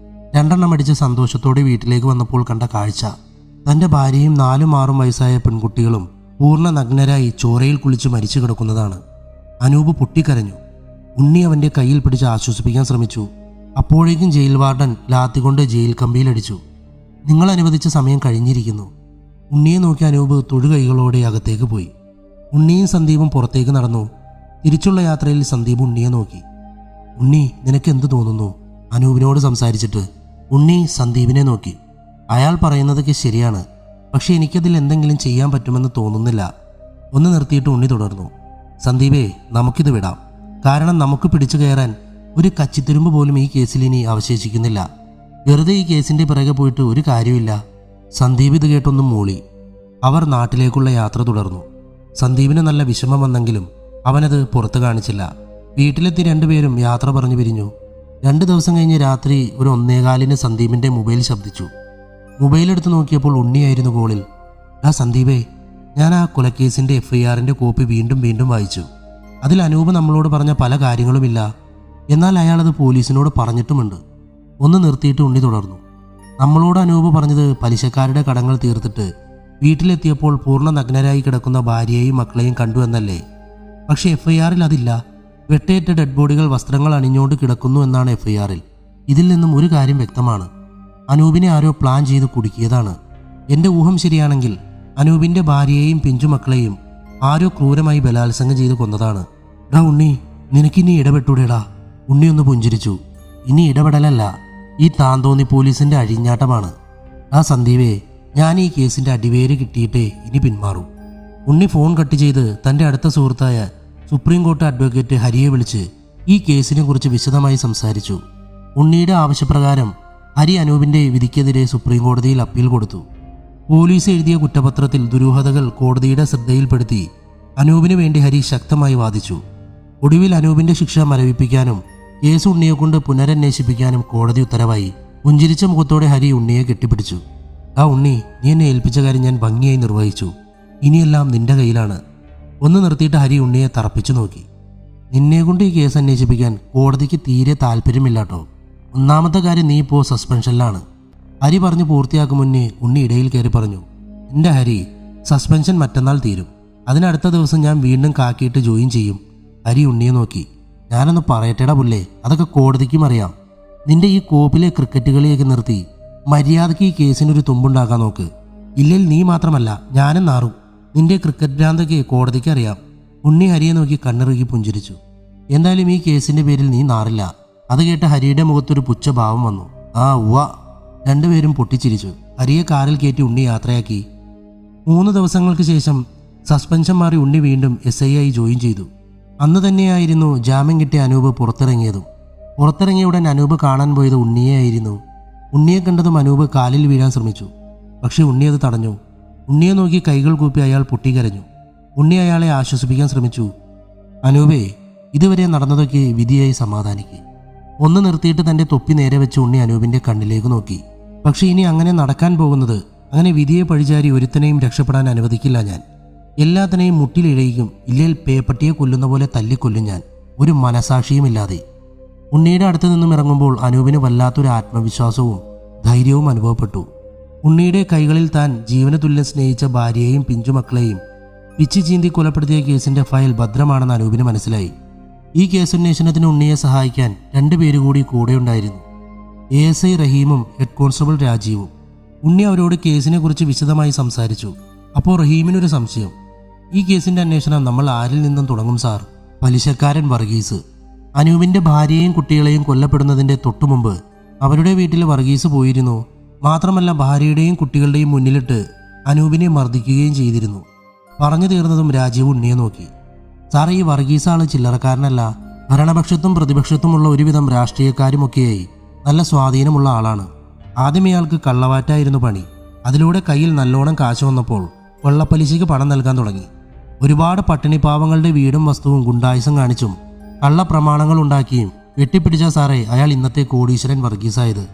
2 അടിച്ച് സന്തോഷത്തോടെ വീട്ടിലേക്ക് വന്നപ്പോൾ കണ്ട കാഴ്ച തൻ്റെ ഭാര്യയും 4-6 വയസ്സായ പെൺകുട്ടികളും പൂർണ്ണ നഗ്നരായി ചോരയിൽ കുളിച്ച് മരിച്ചു കിടക്കുന്നതാണ്. അനൂപ് പൊട്ടിക്കരഞ്ഞു. ഉണ്ണി അവൻ്റെ കയ്യിൽ പിടിച്ച് ആശ്വസിപ്പിക്കാൻ ശ്രമിച്ചു. അപ്പോഴേക്കും ജയിൽ വാർഡൻ ലാത്തികൊണ്ട് ജയിൽ കമ്പിയിലടിച്ചു. നിങ്ങൾ അനുവദിച്ച സമയം കഴിഞ്ഞിരിക്കുന്നു. ഉണ്ണിയെ നോക്കി അനൂപ് തൊഴുകൈകളോടെ അകത്തേക്ക് പോയി. ഉണ്ണിയും സന്ദീപും പുറത്തേക്ക് നടന്നു. തിരിച്ചുള്ള യാത്രയിൽ സന്ദീപ് ഉണ്ണിയെ നോക്കി. ഉണ്ണി, നിനക്ക് എന്ത് തോന്നുന്നു? അനൂപിനോട് സംസാരിച്ചിട്ട് ഉണ്ണി സന്ദീപിനെ നോക്കി. അയാൾ പറയുന്നതൊക്കെ ശരിയാണ്, പക്ഷെ എനിക്കതിൽ എന്തെങ്കിലും ചെയ്യാൻ പറ്റുമെന്ന് തോന്നുന്നില്ല. ഒന്ന് നിർത്തിയിട്ട് ഉണ്ണി തുടർന്നു. സന്ദീപേ, നമുക്കിത് വിടാം. കാരണം നമുക്ക് പിടിച്ചു കയറാൻ ഒരു കച്ചിത്തുരുമ്പ് പോലും ഈ കേസിൽ ഇനി അവശേഷിക്കുന്നില്ല. വെറുതെ ഈ കേസിൻ്റെ പിറകെ പോയിട്ട് ഒരു കാര്യമില്ല. സന്ദീപ് ഇത് കേട്ടൊന്നും മൂളി. അവർ നാട്ടിലേക്കുള്ള യാത്ര തുടർന്നു. സന്ദീപിന് നല്ല വിഷമം വന്നെങ്കിലും അവനത് പുറത്ത് കാണിച്ചില്ല. വീട്ടിലെത്തി 2 പേരും യാത്ര പറഞ്ഞു പിരിഞ്ഞു. 2 ദിവസം കഴിഞ്ഞ് രാത്രി ഒരു 1:15 സന്ദീപിൻ്റെ മൊബൈൽ ശബ്ദിച്ചു. മൊബൈലെടുത്ത് നോക്കിയപ്പോൾ ഉണ്ണിയായിരുന്നു കോളിൽ. സന്ദീപേ, ഞാൻ ആ കൊലക്കേസിൻ്റെ FIRൻ്റെ കോപ്പി വീണ്ടും വായിച്ചു. അതിൽ അനൂപ് നമ്മളോട് പറഞ്ഞ പല കാര്യങ്ങളുമില്ല. എന്നാൽ അയാളത് പോലീസിനോട് പറഞ്ഞിട്ടുമുണ്ട്. ഒന്ന് നിർത്തിയിട്ട് ഉണ്ണി തുടർന്നു. നമ്മളോട് അനൂപ് പറഞ്ഞത് പലിശക്കാരുടെ കടങ്ങൾ തീർത്തിട്ട് വീട്ടിലെത്തിയപ്പോൾ പൂർണ്ണ നഗ്നരായി കിടക്കുന്ന ഭാര്യയെയും മക്കളെയും കണ്ടു എന്നല്ലേ? പക്ഷേ FIRൽ അതില്ല. വെട്ടേറ്റ ഡെഡ് ബോഡികൾ വസ്ത്രങ്ങൾ അണിഞ്ഞുകൊണ്ട് കിടക്കുന്നു എന്നാണ് FIRൽ. ഇതിൽ നിന്നും ഒരു കാര്യം വ്യക്തമാണ്. അനൂപിനെ ആരോ പ്ലാൻ ചെയ്ത് കുടുക്കിയതാണ്. എൻ്റെ ഊഹം ശരിയാണെങ്കിൽ അനൂപിൻ്റെ ഭാര്യയെയും പിഞ്ചുമക്കളെയും ആരോ ക്രൂരമായി ബലാത്സംഗം ചെയ്ത് കൊന്നതാണ്. ഉണ്ണി, നിനക്കിനി ഇടപെട്ടൂടേടാ. ഉണ്ണി ഒന്ന് പുഞ്ചിരിച്ചു. ഇനി ഇടപെടലല്ല, ഈ താന്തോന്നി പോലീസിൻ്റെ അഴിഞ്ഞാട്ടമാണ്. സന്ദീപേ, ഞാൻ ഈ കേസിൻ്റെ അടിവേര് കിട്ടിയിട്ടേ ഇനി പിന്മാറൂ. ഉണ്ണി ഫോൺ കട്ട് ചെയ്ത് തൻ്റെ അടുത്ത സുഹൃത്തായ സുപ്രീം കോടതി അഡ്വക്കേറ്റ് ഹരിയെ വിളിച്ച് ഈ കേസിനെ കുറിച്ച് വിശദമായി സംസാരിച്ചു. ഉണ്ണിയുടെ ആവശ്യപ്രകാരം ഹരി അനൂപിൻ്റെ വിധിക്കെതിരെ സുപ്രീം കോടതിയിൽ അപ്പീൽ കൊടുത്തു. പോലീസ് എഴുതിയ കുറ്റപത്രത്തിൽ ദുരൂഹതകൾ കോടതിയുടെ ശ്രദ്ധയിൽപ്പെടുത്തി അനൂപിന് വേണ്ടി ഹരി ശക്തമായി വാദിച്ചു. ഒടുവിൽ അനൂപിൻ്റെ ശിക്ഷ മരവിപ്പിക്കാനും കേസ് ഉണ്ണിയെക്കൊണ്ട് പുനരന്വേഷിപ്പിക്കാനും കോടതി ഉത്തരവായി. പുഞ്ചിരിച്ച മുഖത്തോടെ ഹരി ഉണ്ണിയെ കെട്ടിപ്പിടിച്ചു. ഉണ്ണി, നീ എന്നെ ഏൽപ്പിച്ച കാര്യം ഞാൻ ഭംഗിയായി നിർവഹിച്ചു. ഇനിയെല്ലാം നിന്റെ കയ്യിലാണ്. ഒന്ന് നിർത്തിയിട്ട് ഹരി ഉണ്ണിയെ തറപ്പിച്ചു നോക്കി. നിന്നെക്കൊണ്ട് ഈ കേസ് അന്വേഷിപ്പിക്കാൻ കോടതിക്ക് തീരെ താല്പര്യമില്ലാട്ടോ. ഒന്നാമത്തെ കാര്യം, നീ ഇപ്പോൾ സസ്പെൻഷനിലാണ്. ഹരി പറഞ്ഞ് പൂർത്തിയാക്കും മുന്നേ ഉണ്ണി ഇടയിൽ കയറി പറഞ്ഞു. എൻ്റെ ഹരി, സസ്പെൻഷൻ മറ്റന്നാൾ തീരും. അതിനടുത്ത ദിവസം ഞാൻ വീണ്ടും കാക്കിയിട്ട് ജോയിൻ ചെയ്യും. ഹരി ഉണ്ണിയെ നോക്കി. ഞാനൊന്ന് പറയട്ടേടാ പുല്ലേ, അതൊക്കെ കോടതിക്കും അറിയാം. നിന്റെ ഈ കോപ്പിലെ ക്രിക്കറ്റ് കളിയൊക്കെ നിർത്തി മര്യാദയ്ക്ക് ഈ കേസിനൊരു തുമ്പുണ്ടാക്കാൻ നോക്ക്. ഇല്ലെങ്കിൽ നീ മാത്രമല്ല, ഞാനും നാറും. നിന്റെ ക്രിക്കറ്റ് ഭ്രാന്തൊക്കെ കോടതിക്ക് അറിയാം. ഉണ്ണി ഹരിയെ നോക്കി കണ്ണിറുകി പുഞ്ചിരിച്ചു. എന്തായാലും ഈ കേസിൻ്റെ പേരിൽ നീ നാറില്ല. അത് കേട്ട് ഹരിയുടെ മുഖത്തൊരു പുച്ഛഭാവം വന്നു. ഉവ്വ. 2 പേരും പൊട്ടിച്ചിരിച്ചു. ഹരിയെ കാറിൽ കയറ്റി ഉണ്ണി യാത്രയാക്കി. 3 ദിവസങ്ങൾക്ക് ശേഷം സസ്പെൻഷൻ മാറി ഉണ്ണി വീണ്ടും SI ആയി ജോയിൻ ചെയ്തു. അന്ന് തന്നെയായിരുന്നു ജാമ്യം കിട്ടിയ അനൂപ് പുറത്തിറങ്ങിയതും. പുറത്തിറങ്ങിയ ഉടൻ അനൂപ് കാണാൻ പോയത് ഉണ്ണിയെ ആയിരുന്നു. ഉണ്ണിയെ കണ്ടതും അനൂപ് കാലിൽ വീഴാൻ ശ്രമിച്ചു. പക്ഷേ ഉണ്ണി അത് തടഞ്ഞു. ഉണ്ണിയെ നോക്കി കൈകൾ കൂപ്പി അയാൾ പൊട്ടിക്കരഞ്ഞു. ഉണ്ണി അയാളെ ആശ്വസിപ്പിക്കാൻ ശ്രമിച്ചു. അനൂപേ, ഇതുവരെ നടന്നതൊക്കെ വിധിയായി സമാധാനിക്കുക. ഒന്ന് നിർത്തിയിട്ട് തൻ്റെ തൊപ്പി നേരെ വെച്ച് ഉണ്ണി അനൂപിൻ്റെ കണ്ണിലേക്ക് നോക്കി. പക്ഷെ ഇനി അങ്ങനെ നടക്കാൻ പോകുന്നത്, അങ്ങനെ വിധിയെ പഴിചാരി ഒരുത്തനെയും രക്ഷപ്പെടാൻ അനുവദിക്കില്ല ഞാൻ. എല്ലാത്തിനെയും മുട്ടിലിഴയിക്കും, ഇല്ലേൽ പേപ്പട്ടിയെ കൊല്ലുന്ന പോലെ തല്ലിക്കൊല്ലും ഞാൻ, ഒരു മനസാക്ഷിയുമില്ലാതെ. ഉണ്ണിയുടെ അടുത്ത് നിന്നും ഇറങ്ങുമ്പോൾ അനൂപിന് വല്ലാത്തൊരു ആത്മവിശ്വാസവും ധൈര്യവും അനുഭവപ്പെട്ടു. ഉണ്ണിയുടെ കൈകളിൽ താൻ ജീവന തുല്യം സ്നേഹിച്ച ഭാര്യയെയും പിഞ്ചുമക്കളെയും പിച്ചി ചീന്തി കൊലപ്പെടുത്തിയ കേസിന്റെ ഫയൽ ഭദ്രമാണെന്ന് അനൂപിന് മനസ്സിലായി. ഈ കേസന്വേഷണത്തിന് ഉണ്ണിയെ സഹായിക്കാൻ 2 പേര് കൂടി കൂടെയുണ്ടായിരുന്നു. ASI റഹീമും ഹെഡ് കോൺസ്റ്റബിൾ രാജീവും. ഉണ്ണി അവരോട് കേസിനെ കുറിച്ച് വിശദമായി സംസാരിച്ചു. അപ്പോൾ റഹീമിനൊരു സംശയം. ഈ കേസിന്റെ അന്വേഷണം നമ്മൾ ആരിൽ നിന്നും തുടങ്ങും സാർ? പലിശക്കാരൻ വർഗീസ്. അനൂപിന്റെ ഭാര്യയെയും കുട്ടികളെയും കൊല്ലപ്പെടുന്നതിന്റെ തൊട്ടുമുമ്പ് അവരുടെ വീട്ടിൽ വർഗീസ് പോയിരുന്നു. മാത്രമല്ല ഭാര്യയുടെയും കുട്ടികളുടെയും മുന്നിലിട്ട് അനൂപിനെ മർദ്ദിക്കുകയും ചെയ്തിരുന്നു. പറഞ്ഞു തീർന്നതും രാജീവ് ഉണ്ണിയെ നോക്കി. സാറേ, ഈ വർഗീസ് ആള് ചില്ലറക്കാരനല്ല. ഭരണപക്ഷത്തും പ്രതിപക്ഷത്തുമുള്ള ഒരുവിധം രാഷ്ട്രീയക്കാരുമൊക്കെയായി നല്ല സ്വാധീനമുള്ള ആളാണ്. ആദ്യം ഇയാൾക്ക് കള്ളവാറ്റായിരുന്നു പണി. അതിലൂടെ കയ്യിൽ നല്ലോണം കാശ് വന്നപ്പോൾ കൊള്ളപ്പലിശയ്ക്ക് പണം നൽകാൻ തുടങ്ങി. ഒരുപാട് പട്ടിണിപ്പാവങ്ങളുടെ വീടും വസ്തുവും ഗുണ്ടായുസം കാണിച്ചും കള്ളപ്രമാണങ്ങൾ ഉണ്ടാക്കിയും വെട്ടിപ്പിടിച്ച സാറേ അയാൾ ഇന്നത്തെ കോടീശ്വരൻ വർഗീസായത്.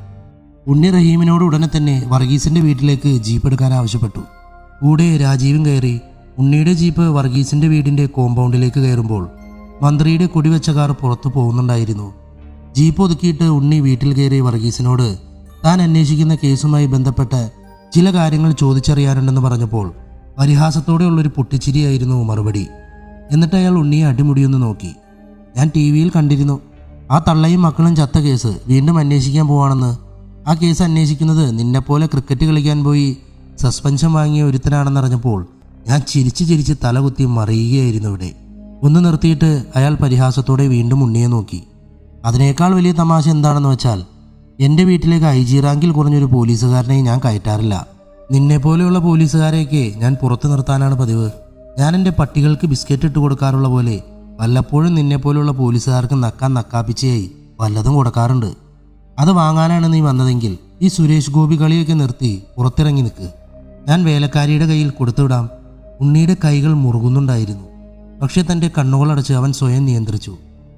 ഉണ്ണി റഹീമിനോട് ഉടനെ തന്നെ വർഗീസിന്റെ വീട്ടിലേക്ക് ജീപ്പ് എടുക്കാൻ ആവശ്യപ്പെട്ടു. കൂടെ രാജീവും കയറി. ഉണ്ണിയുടെ ജീപ്പ് വർഗീസിന്റെ വീടിന്റെ കോമ്പൗണ്ടിലേക്ക് കയറുമ്പോൾ മന്ത്രിയുടെ കൊടിവെച്ച കാർ പുറത്തു പോകുന്നുണ്ടായിരുന്നു. ജീപ്പ് ഒതുക്കിയിട്ട് ഉണ്ണി വീട്ടിൽ കയറി വർഗീസിനോട് താൻ അന്വേഷിക്കുന്ന കേസുമായി ബന്ധപ്പെട്ട് ചില കാര്യങ്ങൾ ചോദിച്ചറിയാനുണ്ടെന്ന് പറഞ്ഞപ്പോൾ പരിഹാസത്തോടെയുള്ളൊരു പൊട്ടിച്ചിരിയായിരുന്നു മറുപടി. എന്നിട്ട് അയാൾ ഉണ്ണിയെ അടിമുടിയൊന്ന് നോക്കി. ഞാൻ TV-യിൽ കണ്ടിരുന്നു. ആ തള്ളയും മക്കളും ചത്ത കേസ് വീണ്ടും അന്വേഷിക്കാൻ പോവാണെന്ന്. ആ കേസ് അന്വേഷിക്കുന്നത് നിന്നെപ്പോലെ ക്രിക്കറ്റ് കളിക്കാൻ പോയി സസ്പെൻഷൻ വാങ്ങിയ ഒരുത്തനാണെന്നറിഞ്ഞപ്പോൾ ഞാൻ ചിരിച്ച് തലകുത്തി മറിയുകയായിരുന്നു ഇവിടെ. ഒന്ന് നിർത്തിയിട്ട് അയാൾ പരിഹാസത്തോടെ വീണ്ടും ഉണ്ണിയെ നോക്കി. അതിനേക്കാൾ വലിയ തമാശ എന്താണെന്ന് വെച്ചാൽ എൻ്റെ വീട്ടിലേക്ക് IG റാങ്കിൽ കുറഞ്ഞൊരു പോലീസുകാരനെ ഞാൻ കയറ്റാറില്ല. നിന്നെപ്പോലെയുള്ള പോലീസുകാരെയൊക്കെ ഞാൻ പുറത്തു നിർത്താനാണ് പതിവ്. ഞാൻ എൻ്റെ പട്ടികൾക്ക് ബിസ്ക്കറ്റ് ഇട്ട് കൊടുക്കാറുള്ള പോലെ വല്ലപ്പോഴും നിന്നെപ്പോലെയുള്ള പോലീസുകാർക്ക് നക്കാൻ നക്കാപ്പിച്ചയായി വല്ലതും കൊടുക്കാറുണ്ട്. അത് വാങ്ങാനാണ് നീ വന്നതെങ്കിൽ ഈ സുരേഷ് ഗോപി കളിയൊക്കെ നിർത്തി പുറത്തിറങ്ങി നിൽക്ക്. ഞാൻ വേലക്കാരിയുടെ കയ്യിൽ കൊടുത്തുവിടാം. ഉണ്ണിയുടെ കൈകൾ മുറുകുന്നുണ്ടായിരുന്നു. പക്ഷേ തൻ്റെ കണ്ണുകളടച്ച് അവൻ സ്വയം നിയന്ത്രിച്ചു.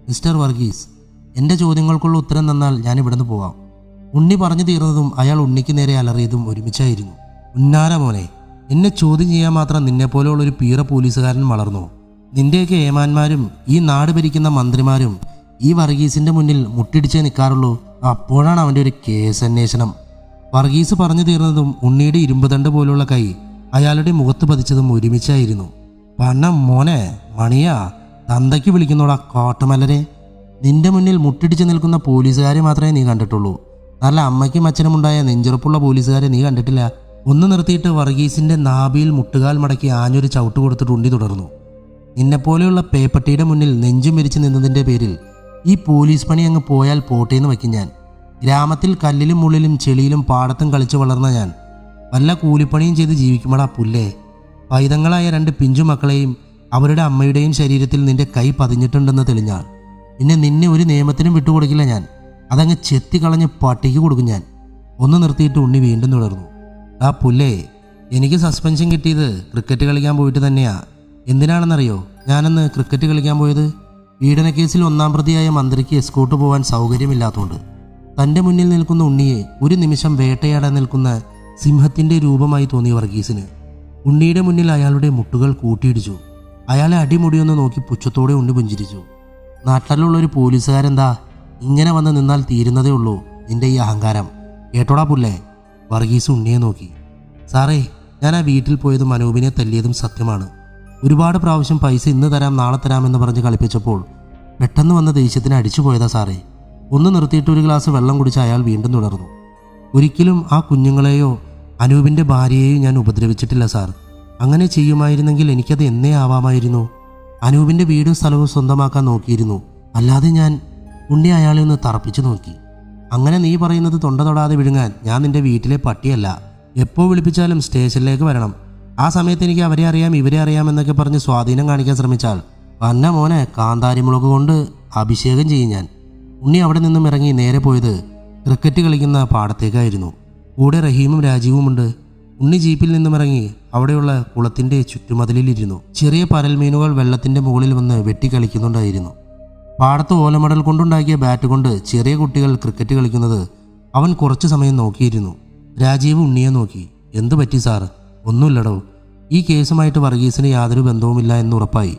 മിസ്റ്റർ വർഗീസ്, എൻ്റെ ചോദ്യങ്ങൾക്കുള്ള ഉത്തരം തന്നാൽ ഞാൻ ഇവിടുന്ന് പോവാം. ഉണ്ണി പറഞ്ഞു തീർന്നതും അയാൾ ഉണ്ണിക്ക് നേരെ അലറിയതും ഒരുമിച്ചായിരുന്നു. ഉന്നാര മോനെ, എന്നെ ചോദ്യം ചെയ്യാൻ മാത്രം നിന്നെപ്പോലെയുള്ളൊരു പീറ പോലീസുകാരൻ വളർന്നു. നിന്റെയൊക്കെ ഏമാന്മാരും ഈ നാട് ഭരിക്കുന്ന മന്ത്രിമാരും ഈ വർഗീസിന്റെ മുന്നിൽ മുട്ടിടിച്ചേ നിൽക്കാറുള്ളൂ. അപ്പോഴാണ് അവൻ്റെ ഒരു കേസ് അന്വേഷണം. വർഗീസ് പറഞ്ഞു തീർന്നതും ഉണ്ണിയുടെ ഇരുമ്പുതണ്ട് പോലുള്ള കൈ അയാളുടെ മുഖത്ത് പതിച്ചതും ഒരുമിച്ചായിരുന്നു. പണം മോനെ, മണിയാ, തന്തയ്ക്ക് വിളിക്കുന്നോടാ കോട്ടമലരെ. നിന്റെ മുന്നിൽ മുട്ടിടിച്ച് നിൽക്കുന്ന പോലീസുകാരെ മാത്രമേ നീ കണ്ടിട്ടുള്ളൂ. നല്ല അമ്മയ്ക്കും അച്ഛനുമുണ്ടായ നെഞ്ചുറപ്പുള്ള പോലീസുകാരെ നീ കണ്ടിട്ടില്ല. ഒന്ന് നിർത്തിയിട്ട് വർഗീസിന്റെ നാഭിയിൽ മുട്ടുകാൽ മടക്കി ആഞ്ഞൊരു ചവിട്ട് കൊടുത്തിട്ട് ഉണ്ണി തുടർന്നു. നിന്നെപ്പോലെയുള്ള പേപ്പട്ടിയുടെ മുന്നിൽ നെഞ്ചും വിരിച്ച് നിന്നതിൻ്റെ പേരിൽ ഈ പോലീസ് പണി അങ്ങ് പോയാൽ പോട്ടേന്ന് വയ്ക്കും ഞാൻ. ഗ്രാമത്തിൽ കല്ലിലും മുള്ളിലും ചെളിയിലും പാടത്തും കളിച്ച് വളർന്ന ഞാൻ വല്ല കൂലിപ്പണിയും ചെയ്ത് ജീവിക്കുമടാ പുല്ലേ. പൈതങ്ങളായ 2 പിഞ്ചു മക്കളെയും അവരുടെ അമ്മയുടെയും ശരീരത്തിൽ നിന്റെ കൈ പതിഞ്ഞിട്ടുണ്ടെന്ന് തെളിഞ്ഞാൽ പിന്നെ നിന്നെ ഒരു നിയമത്തിനും വിട്ടുകൊടുക്കില്ല ഞാൻ. അതങ്ങ് ചെത്തിക്കളഞ്ഞ് പട്ടിക്ക് കൊടുക്കും ഞാൻ. ഒന്ന് നിർത്തിയിട്ട് ഉണ്ണി വീണ്ടും തുടർന്നു. ആ പുല്ലേ, എനിക്ക് സസ്പെൻഷൻ കിട്ടിയത് ക്രിക്കറ്റ് കളിക്കാൻ പോയിട്ട് തന്നെയാ. എന്തിനാണെന്നറിയോ ഞാനന്ന് ക്രിക്കറ്റ് കളിക്കാൻ പോയത്? പീഡനക്കേസിൽ 1-ാം പ്രതിയായ മന്ത്രിക്ക് എസ്കോട്ട് പോകാൻ സൗകര്യമില്ലാത്തതുകൊണ്ട്. തൻ്റെ മുന്നിൽ നിൽക്കുന്ന ഉണ്ണിയെ ഒരു നിമിഷം വേട്ടയാടാൻ നിൽക്കുന്ന സിംഹത്തിൻ്റെ രൂപമായി തോന്നിയ വർഗീസിന് ഉണ്ണിയുടെ മുന്നിൽ അയാളുടെ മുട്ടുകൾ കൂട്ടിയിടിച്ചു. അയാളെ അടിമുടിയൊന്ന് നോക്കി പുച്ഛത്തോടെ ഉണ്ണി പുഞ്ചിരിച്ചു. നാട്ടിലുള്ളൊരു പോലീസുകാരെന്താ ഇങ്ങനെ വന്ന് നിന്നാൽ തീരുന്നതേ ഉള്ളൂ നിന്റെ ഈ അഹങ്കാരം. കേട്ടോടാ പുല്ലേ. വർഗീസ് ഉണ്ണിയെ നോക്കി. സാറേ, ഞാൻ ആ വീട്ടിൽ പോയതും അനൂപിനെ തല്ലിയതും സത്യമാണ്. ഒരുപാട് പ്രാവശ്യം പൈസ ഇന്ന് തരാം നാളെ തരാമെന്ന് പറഞ്ഞ് കളിപ്പിച്ചപ്പോൾ പെട്ടെന്ന് വന്ന ദേഷ്യത്തിന് അടിച്ചു പോയതാ സാറേ. ഒന്ന് നിർത്തിയിട്ട് ഒരു ഗ്ലാസ് വെള്ളം കുടിച്ച് അയാൾ വീണ്ടും തുടർന്നു. ഒരിക്കലും ആ കുഞ്ഞുങ്ങളെയോ അനൂപിൻ്റെ ഭാര്യയെയോ ഞാൻ ഉപദ്രവിച്ചിട്ടില്ല സാർ. അങ്ങനെ ചെയ്യുമായിരുന്നെങ്കിൽ എനിക്കത് എന്നേ ആവാമായിരുന്നു. അനൂപിൻ്റെ വീടും സ്ഥലവും സ്വന്തമാക്കാൻ നോക്കിയിരുന്നു. അല്ലാതെ ഞാൻ. ഉണ്ണി അയാളെ ഒന്ന് തറപ്പിച്ചു നോക്കി. അങ്ങനെ നീ പറയുന്നത് തൊണ്ട തൊടാതെ വിഴുങ്ങാൻ ഞാൻ നിന്റെ വീട്ടിലെ പട്ടിയല്ല. എപ്പോൾ വിളിപ്പിച്ചാലും സ്റ്റേഷനിലേക്ക് വരണം. ആ സമയത്ത് എനിക്ക് അവരെ അറിയാം ഇവരെ അറിയാമെന്നൊക്കെ പറഞ്ഞ് സ്വാധീനം കാണിക്കാൻ ശ്രമിച്ചാൽ പന്ന മോനെ കാന്താരിമുളക് കൊണ്ട് അഭിഷേകം ചെയ്യും ഞാൻ. ഉണ്ണി അവിടെ നിന്നും ഇറങ്ങി നേരെ പോയത് ക്രിക്കറ്റ് കളിക്കുന്ന പാടത്തേക്കായിരുന്നു. കൂടെ റഹീമും രാജീവുമുണ്ട്. ഉണ്ണി ജീപ്പിൽ നിന്നും ഇറങ്ങി അവിടെയുള്ള കുളത്തിൻ്റെ ചുറ്റുമതിലിരുന്നു. ചെറിയ പരൽമീനുകൾ വെള്ളത്തിൻ്റെ മുകളിൽ വന്ന് വെട്ടിക്കളിക്കുന്നുണ്ടായിരുന്നു. പാടത്ത് ഓലമടൽ കൊണ്ടുണ്ടാക്കിയ ബാറ്റ് കൊണ്ട് ചെറിയ കുട്ടികൾ ക്രിക്കറ്റ് കളിക്കുന്നത് അവൻ കുറച്ചു സമയം നോക്കിയിരുന്നു. രാജീവ് ഉണ്ണിയെ നോക്കി. എന്തു പറ്റി സാർ? ഒന്നുമില്ലടോ, ഈ കേസുമായിട്ട് വർഗീസിന് യാതൊരു ബന്ധവുമില്ല എന്ന് ഉറപ്പായി.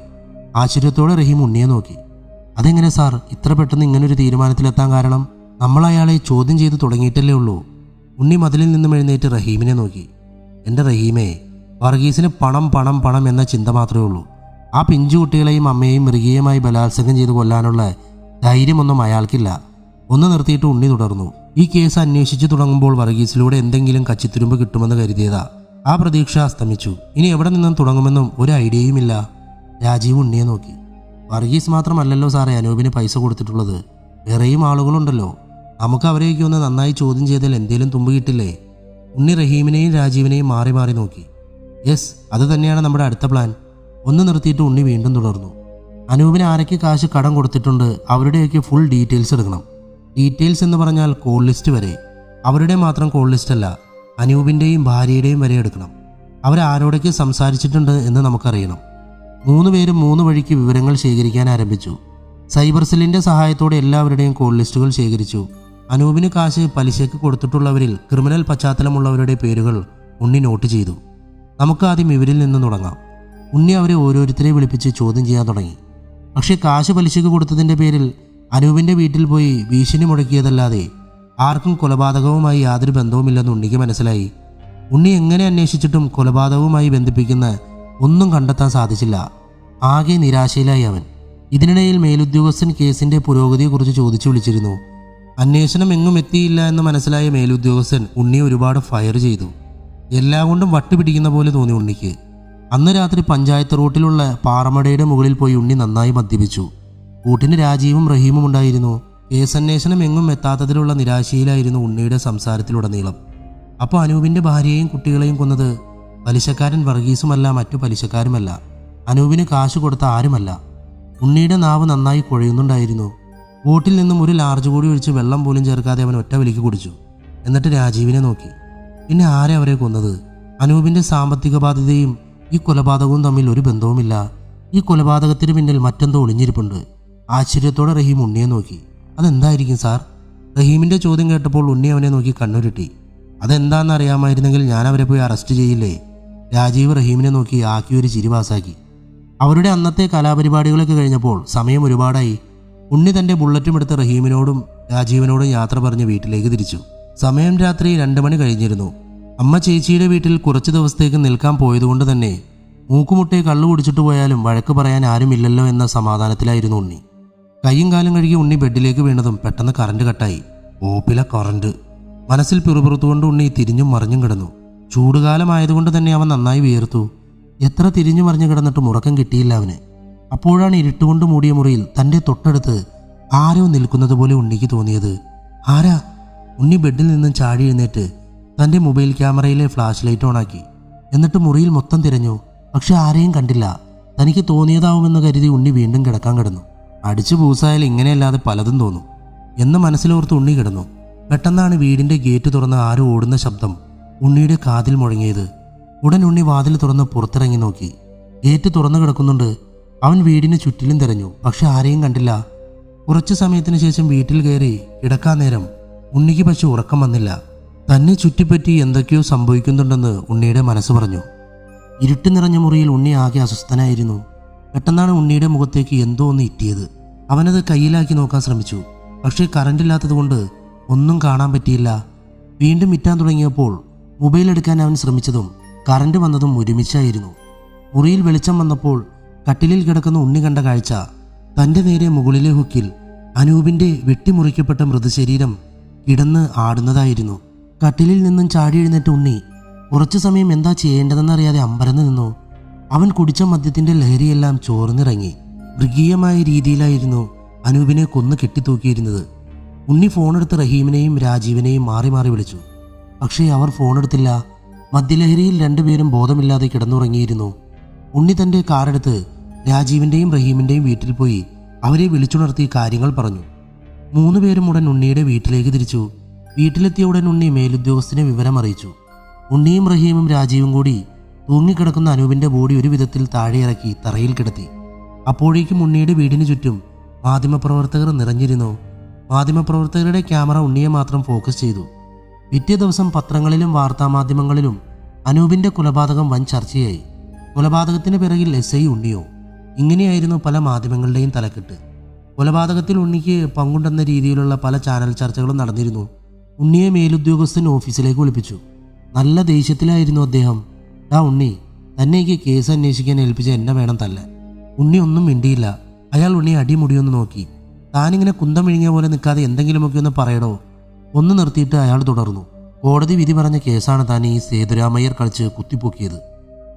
ആശ്ചര്യത്തോടെ റഹീം ഉണ്ണിയെ നോക്കി. അതെങ്ങനെ സാർ ഇത്ര പെട്ടെന്ന് ഇങ്ങനൊരു തീരുമാനത്തിലെത്താൻ കാരണം? നമ്മൾ അയാളെ ചോദ്യം ചെയ്ത് തുടങ്ങിയിട്ടല്ലേ ഉള്ളൂ. ഉണ്ണി മതിലിൽ നിന്നും എഴുന്നേറ്റ് റഹീമിനെ നോക്കി. എൻ്റെ റഹീമേ, വർഗീസിന് പണം പണം പണം എന്ന ചിന്ത മാത്രമേ ഉള്ളൂ. ആ പിഞ്ചു കുട്ടികളെയും അമ്മയെയും മൃഗീയമായി ബലാത്സംഗം ചെയ്ത് കൊല്ലാനുള്ള ധൈര്യമൊന്നും അയാൾക്കില്ല. ഒന്ന് നിർത്തിയിട്ട് ഉണ്ണി തുടർന്നു. ഈ കേസ് അന്വേഷിച്ചു തുടങ്ങുമ്പോൾ വർഗീസിലൂടെ എന്തെങ്കിലും കച്ചിത്തുരുമ്പ് കിട്ടുമെന്ന് കരുതിയതാ. ആ പ്രതീക്ഷ അസ്തമിച്ചു. ഇനി എവിടെ നിന്നും തുടങ്ങുമെന്നും ഒരു ഐഡിയയുമില്ല. രാജീവ് ഉണ്ണിയെ നോക്കി. വർഗീസ് മാത്രമല്ലല്ലോ സാറേ അനൂപിന് പൈസ കൊടുത്തിട്ടുള്ളത്. വേറെയും ആളുകളുണ്ടല്ലോ. നമുക്ക് അവരെയൊക്കെ ഒന്ന് നന്നായി ചോദ്യം ചെയ്താൽ എന്തേലും തുമ്പ് കിട്ടില്ലേ? ഉണ്ണി റഹീമിനെയും രാജീവിനെയും മാറി മാറി നോക്കി. യെസ്, അത് തന്നെയാണ് നമ്മുടെ അടുത്ത പ്ലാൻ. ഒന്ന് നിർത്തിയിട്ട് ഉണ്ണി വീണ്ടും തുടർന്നു. അനൂപിന് ആരൊക്കെ കാശ് കടം കൊടുത്തിട്ടുണ്ട് അവരുടെയൊക്കെ ഫുൾ ഡീറ്റെയിൽസ് എടുക്കണം. ഡീറ്റെയിൽസ് എന്ന് പറഞ്ഞാൽ കോൾ ലിസ്റ്റ് വരെ. അവരുടെ മാത്രം കോൾ ലിസ്റ്റ് അല്ല, അനൂപിൻ്റെയും ഭാര്യയുടെയും വരെ എടുക്കണം. അവരാരോടൊക്കെ സംസാരിച്ചിട്ടുണ്ട് എന്ന് നമുക്കറിയണം. 3 പേരും 3 വഴിക്ക് വിവരങ്ങൾ ശേഖരിക്കാൻ ആരംഭിച്ചു. സൈബർ സെല്ലിൻ്റെ സഹായത്തോടെ എല്ലാവരുടെയും കോൾ ലിസ്റ്റുകൾ ശേഖരിച്ചു. അനൂപിന് കാശ് പലിശയ്ക്ക് കൊടുത്തിട്ടുള്ളവരിൽ ക്രിമിനൽ പശ്ചാത്തലമുള്ളവരുടെ പേരുകൾ ഉണ്ണി നോട്ട് ചെയ്തു. നമുക്ക് ആദ്യം ഇവരിൽ നിന്ന് തുടങ്ങാം. ഉണ്ണി അവരെ ഓരോരുത്തരെ വിളിപ്പിച്ച് ചോദ്യം ചെയ്യാൻ തുടങ്ങി. പക്ഷേ കാശ് പലിശയ്ക്ക് കൊടുത്തതിൻ്റെ പേരിൽ അനൂപിൻ്റെ വീട്ടിൽ പോയി ഭീഷണി മുടക്കിയതല്ലാതെ ആർക്കും കൊലപാതകവുമായി യാതൊരു ബന്ധവുമില്ലെന്ന് ഉണ്ണിക്ക് മനസ്സിലായി. ഉണ്ണി എങ്ങനെ അന്വേഷിച്ചിട്ടും കൊലപാതകവുമായി ബന്ധിപ്പിക്കുന്ന ഒന്നും കണ്ടെത്താൻ സാധിച്ചില്ല. ആകെ നിരാശയിലായി അവൻ. ഇതിനിടയിൽ മേലുദ്യോഗസ്ഥൻ കേസിൻ്റെ പുരോഗതിയെക്കുറിച്ച് ചോദിച്ചു വിളിച്ചിരുന്നു. അന്വേഷണം എങ്ങും എത്തിയില്ല എന്ന് മനസ്സിലായ മേലുദ്യോഗസ്ഥൻ ഉണ്ണിയെ ഒരുപാട് ഫയർ ചെയ്തു. എല്ലാം കൊണ്ടും വട്ടുപിടിക്കുന്ന പോലെ തോന്നി ഉണ്ണിക്ക്. അന്ന് രാത്രി പഞ്ചായത്ത് റോട്ടിലുള്ള പാറമടയുടെ മുകളിൽ പോയി ഉണ്ണി നന്നായി മദ്യപിച്ചു. കൂട്ടിന് രാജീവും റഹീമും ഉണ്ടായിരുന്നു. കേസന്വേഷണം എങ്ങും എത്താത്തതിലുള്ള നിരാശയിലായിരുന്നു ഉണ്ണിയുടെ സംസാരത്തിലുടനീളം. അപ്പോൾ അനൂപിൻ്റെ ഭാര്യയെയും കുട്ടികളെയും കൊന്നത് പലിശക്കാരൻ വർഗീസുമല്ല, മറ്റു പലിശക്കാരുമല്ല, അനൂപിന് കാശ് കൊടുത്ത ആരുമല്ല. ഉണ്ണിയുടെ നാവ് നന്നായി കുഴയുന്നുണ്ടായിരുന്നു. ബോട്ടിൽ നിന്നും ഒരു ലാർജ് കൂടി ഒഴിച്ച് വെള്ളം പോലും ചേർക്കാതെ അവൻ ഒറ്റ വലിക്ക് കുടിച്ചു. എന്നിട്ട് രാജീവിനെ നോക്കി. പിന്നെ ആരെ അവരെ കൊന്നത്? അനൂപിൻ്റെ സാമ്പത്തിക ബാധ്യതയും ഈ കൊലപാതകവും തമ്മിൽ ഒരു ബന്ധവുമില്ല. ഈ കൊലപാതകത്തിന് പിന്നിൽ മറ്റെന്തോ ഒളിഞ്ഞിരിപ്പുണ്ട്. ആശ്ചര്യത്തോടെ റഹീം ഉണ്ണിയെ നോക്കി. അതെന്തായിരിക്കും സാർ? റഹീമിൻ്റെ ചോദ്യം കേട്ടപ്പോൾ ഉണ്ണി അവനെ നോക്കി കണ്ണുരുട്ടി. അതെന്താണെന്ന് അറിയാമായിരുന്നെങ്കിൽ ഞാൻ അവരെ പോയി അറസ്റ്റ് ചെയ്യില്ലേ? രാജീവ് റഹീമിനെ നോക്കി ആക്കിയൊരു ചിരി പാസാക്കി. അവരുടെ അന്നത്തെ കലാപരിപാടികളൊക്കെ കഴിഞ്ഞപ്പോൾ സമയം ഒരുപാടായി. ഉണ്ണി തൻ്റെ ബുള്ളറ്റും എടുത്ത് റഹീമിനോടും രാജീവിനോടും യാത്ര പറഞ്ഞ് വീട്ടിലേക്ക് തിരിച്ചു. സമയം രാത്രി 2 മണി കഴിഞ്ഞിരുന്നു. അമ്മ ചേച്ചിയുടെ വീട്ടിൽ കുറച്ച് ദിവസത്തേക്ക് നിൽക്കാൻ പോയതുകൊണ്ട് തന്നെ മൂക്കുമുട്ടെ കള്ളു കുടിച്ചിട്ട് പോയാലും വഴക്ക് പറയാൻ ആരുമില്ലല്ലോ എന്ന സമാധാനത്തിലായിരുന്നു ഉണ്ണി. കൈയും കാലും കഴുകി ഉണ്ണി ബെഡിലേക്ക് വീണതും പെട്ടെന്ന് കറണ്ട് കട്ടായി. ഓപ്പിലെ കറണ്ട്. മനസ്സിൽ പിറുപിറുത്തുകൊണ്ട് ഉണ്ണി തിരിഞ്ഞും മറിഞ്ഞും കിടന്നു. ചൂടുകാലമായതുകൊണ്ട് തന്നെ അവൻ നന്നായി വിയർത്തു. എത്ര തിരിഞ്ഞു മറിഞ്ഞു കിടന്നിട്ടും ഉറക്കം കിട്ടിയില്ല അവന്. അപ്പോഴാണ് ഇരുട്ടുകൊണ്ട് മൂടിയ മുറിയിൽ തൻ്റെ തൊട്ടടുത്ത് ആരോ നിൽക്കുന്നത് പോലെ ഉണ്ണിക്ക് തോന്നിയത്. ആരാ? ഉണ്ണി ബെഡിൽ നിന്നും ചാടി എഴുന്നേറ്റ് തൻ്റെ മൊബൈൽ ക്യാമറയിലെ ഫ്ലാഷ് ലൈറ്റ് ഓണാക്കി. എന്നിട്ട് മുറിയിൽ മൊത്തം തിരഞ്ഞു. പക്ഷെ ആരെയും കണ്ടില്ല. തനിക്ക് തോന്നിയതാവുമെന്ന് കരുതി ഉണ്ണി വീണ്ടും കിടക്കാൻ കിടന്നു. അടിച്ചു പൂസായാൽ ഇങ്ങനെയല്ലാതെ പലതും തോന്നും എന്ന് മനസ്സിലോർത്ത് ഉണ്ണി കിടന്നു. പെട്ടെന്നാണ് വീടിൻ്റെ ഗേറ്റ് തുറന്ന് ആരോ ഓടുന്ന ശബ്ദം ഉണ്ണിയുടെ കാതിൽ മുഴങ്ങിയത്. ഉടൻ ഉണ്ണി വാതിൽ തുറന്ന് പുറത്തിറങ്ങി നോക്കി. ഗേറ്റ് തുറന്നു കിടക്കുന്നുണ്ട്. അവൻ വീടിന് ചുറ്റിലും തിരഞ്ഞു. പക്ഷെ ആരെയും കണ്ടില്ല. കുറച്ചു സമയത്തിന് ശേഷം വീട്ടിൽ കയറി കിടക്കാൻ നേരം ഉണ്ണിക്ക് പക്ഷെ ഉറക്കം വന്നില്ല. തന്നെ ചുറ്റിപ്പറ്റി എന്തൊക്കെയോ സംഭവിക്കുന്നുണ്ടെന്ന് ഉണ്ണിയുടെ മനസ്സ് പറഞ്ഞു. ഇരുട്ട് നിറഞ്ഞ മുറിയിൽ ഉണ്ണി ആകെ അസ്വസ്ഥനായിരുന്നു. പെട്ടെന്നാണ് ഉണ്ണിയുടെ മുഖത്തേക്ക് എന്തോ ഒന്ന് ഇറ്റിയത്. അവനത് കയ്യിലാക്കി നോക്കാൻ ശ്രമിച്ചു. പക്ഷേ കറണ്ടില്ലാത്തത് കൊണ്ട് ഒന്നും കാണാൻ പറ്റിയില്ല. വീണ്ടും ഇറ്റാൻ തുടങ്ങിയപ്പോൾ മൊബൈൽ എടുക്കാൻ അവൻ ശ്രമിച്ചതും കറണ്ട് വന്നതും ഒരുമിച്ചായിരുന്നു. മുറിയിൽ വെളിച്ചം വന്നപ്പോൾ കട്ടിലിൽ കിടക്കുന്ന ഉണ്ണി കണ്ട കാഴ്ച തൻ്റെ നേരെ മുകളിലെ ഹുക്കിൽ അനൂപിൻ്റെ വെട്ടിമുറിക്കപ്പെട്ട മൃതശരീരം കിടന്ന് ആടുന്നതായിരുന്നു. കട്ടിലിൽ നിന്നും ചാടി എഴുന്നേറ്റ ഉണ്ണി കുറച്ചു സമയം എന്താ ചെയ്യേണ്ടതെന്നറിയാതെ അമ്പരന്ന് നിന്നു. അവൻ കുടിച്ച മദ്യത്തിൻ്റെ ലഹരിയെല്ലാം ചോർന്നിറങ്ങി. മൃഗീയമായ രീതിയിലായിരുന്നു അനൂപിനെ കൊന്നു കെട്ടിത്തൂക്കിയിരുന്നത്. ഉണ്ണി ഫോണെടുത്ത് റഹീമിനെയും രാജീവിനെയും മാറി മാറി വിളിച്ചു. പക്ഷേ അവർ ഫോണെടുത്തില്ല. മദ്യലഹരിയിൽ 2 പേരും ബോധമില്ലാതെ കിടന്നുറങ്ങിയിരുന്നു. ഉണ്ണി തൻ്റെ കാറെടുത്ത് രാജീവിൻ്റെയും റഹീമിൻ്റെയും വീട്ടിൽ പോയി അവരെ വിളിച്ചുണർത്തി കാര്യങ്ങൾ പറഞ്ഞു. 3 പേരും ഉടൻ ഉണ്ണിയുടെ വീട്ടിലേക്ക് തിരിച്ചു. വീട്ടിലെത്തിയ ഉടൻ ഉണ്ണി മേലുദ്യോഗസ്ഥനെ വിവരം അറിയിച്ചു. ഉണ്ണിയും റഹീമും രാജീവും കൂടി തൂങ്ങിക്കിടക്കുന്ന അനൂപിൻ്റെ ബോഡി ഒരു വിധത്തിൽ താഴെ ഇറക്കി തറയിൽ കിടത്തി. അപ്പോഴേക്കും ഉണ്ണിയുടെ വീടിന് ചുറ്റും മാധ്യമപ്രവർത്തകർ നിറഞ്ഞിരുന്നു. മാധ്യമപ്രവർത്തകരുടെ ക്യാമറ ഉണ്ണിയെ മാത്രം ഫോക്കസ് ചെയ്തു. പിറ്റേ ദിവസം പത്രങ്ങളിലും വാർത്താമാധ്യമങ്ങളിലും അനൂപിൻ്റെ കൊലപാതകം വൻ ചർച്ചയായി. കൊലപാതകത്തിന് പിറകിൽ SI ഉണ്ണിയോ? ഇങ്ങനെയായിരുന്നു പല മാധ്യമങ്ങളുടെയും തലക്കെട്ട്. കൊലപാതകത്തിൽ ഉണ്ണിക്ക് പങ്കുണ്ടെന്ന രീതിയിലുള്ള പല ചാനൽ ചർച്ചകളും നടന്നിരുന്നു. ഉണ്ണിയെ മേലുദ്യോഗസ്ഥൻ ഓഫീസിലേക്ക് വിളിപ്പിച്ചു. നല്ല ദേഷ്യത്തിലായിരുന്നു അദ്ദേഹം. ഉണ്ണി, തന്നേക്ക് കേസ് അന്വേഷിക്കാൻ ഏൽപ്പിച്ച എന്നെ വേണം തല്ലാൻ. ഉണ്ണി ഒന്നും മിണ്ടിയില്ല. അയാൾ ഉണ്ണിയെ അടിമുടിയൊന്ന് നോക്കി. താനിങ്ങനെ കുന്തം വിഴുങ്ങിയ പോലെ നിൽക്കാതെ എന്തെങ്കിലുമൊക്കെ ഒന്ന് പറയടോ. ഒന്ന് നിർത്തിയിട്ട് അയാൾ തുടർന്നു. കോടതി വിധി പറഞ്ഞ കേസാണ് താൻ ഈ സേതുരാമയ്യർ കളിച്ച് കുത്തിപ്പൊക്കിയത്.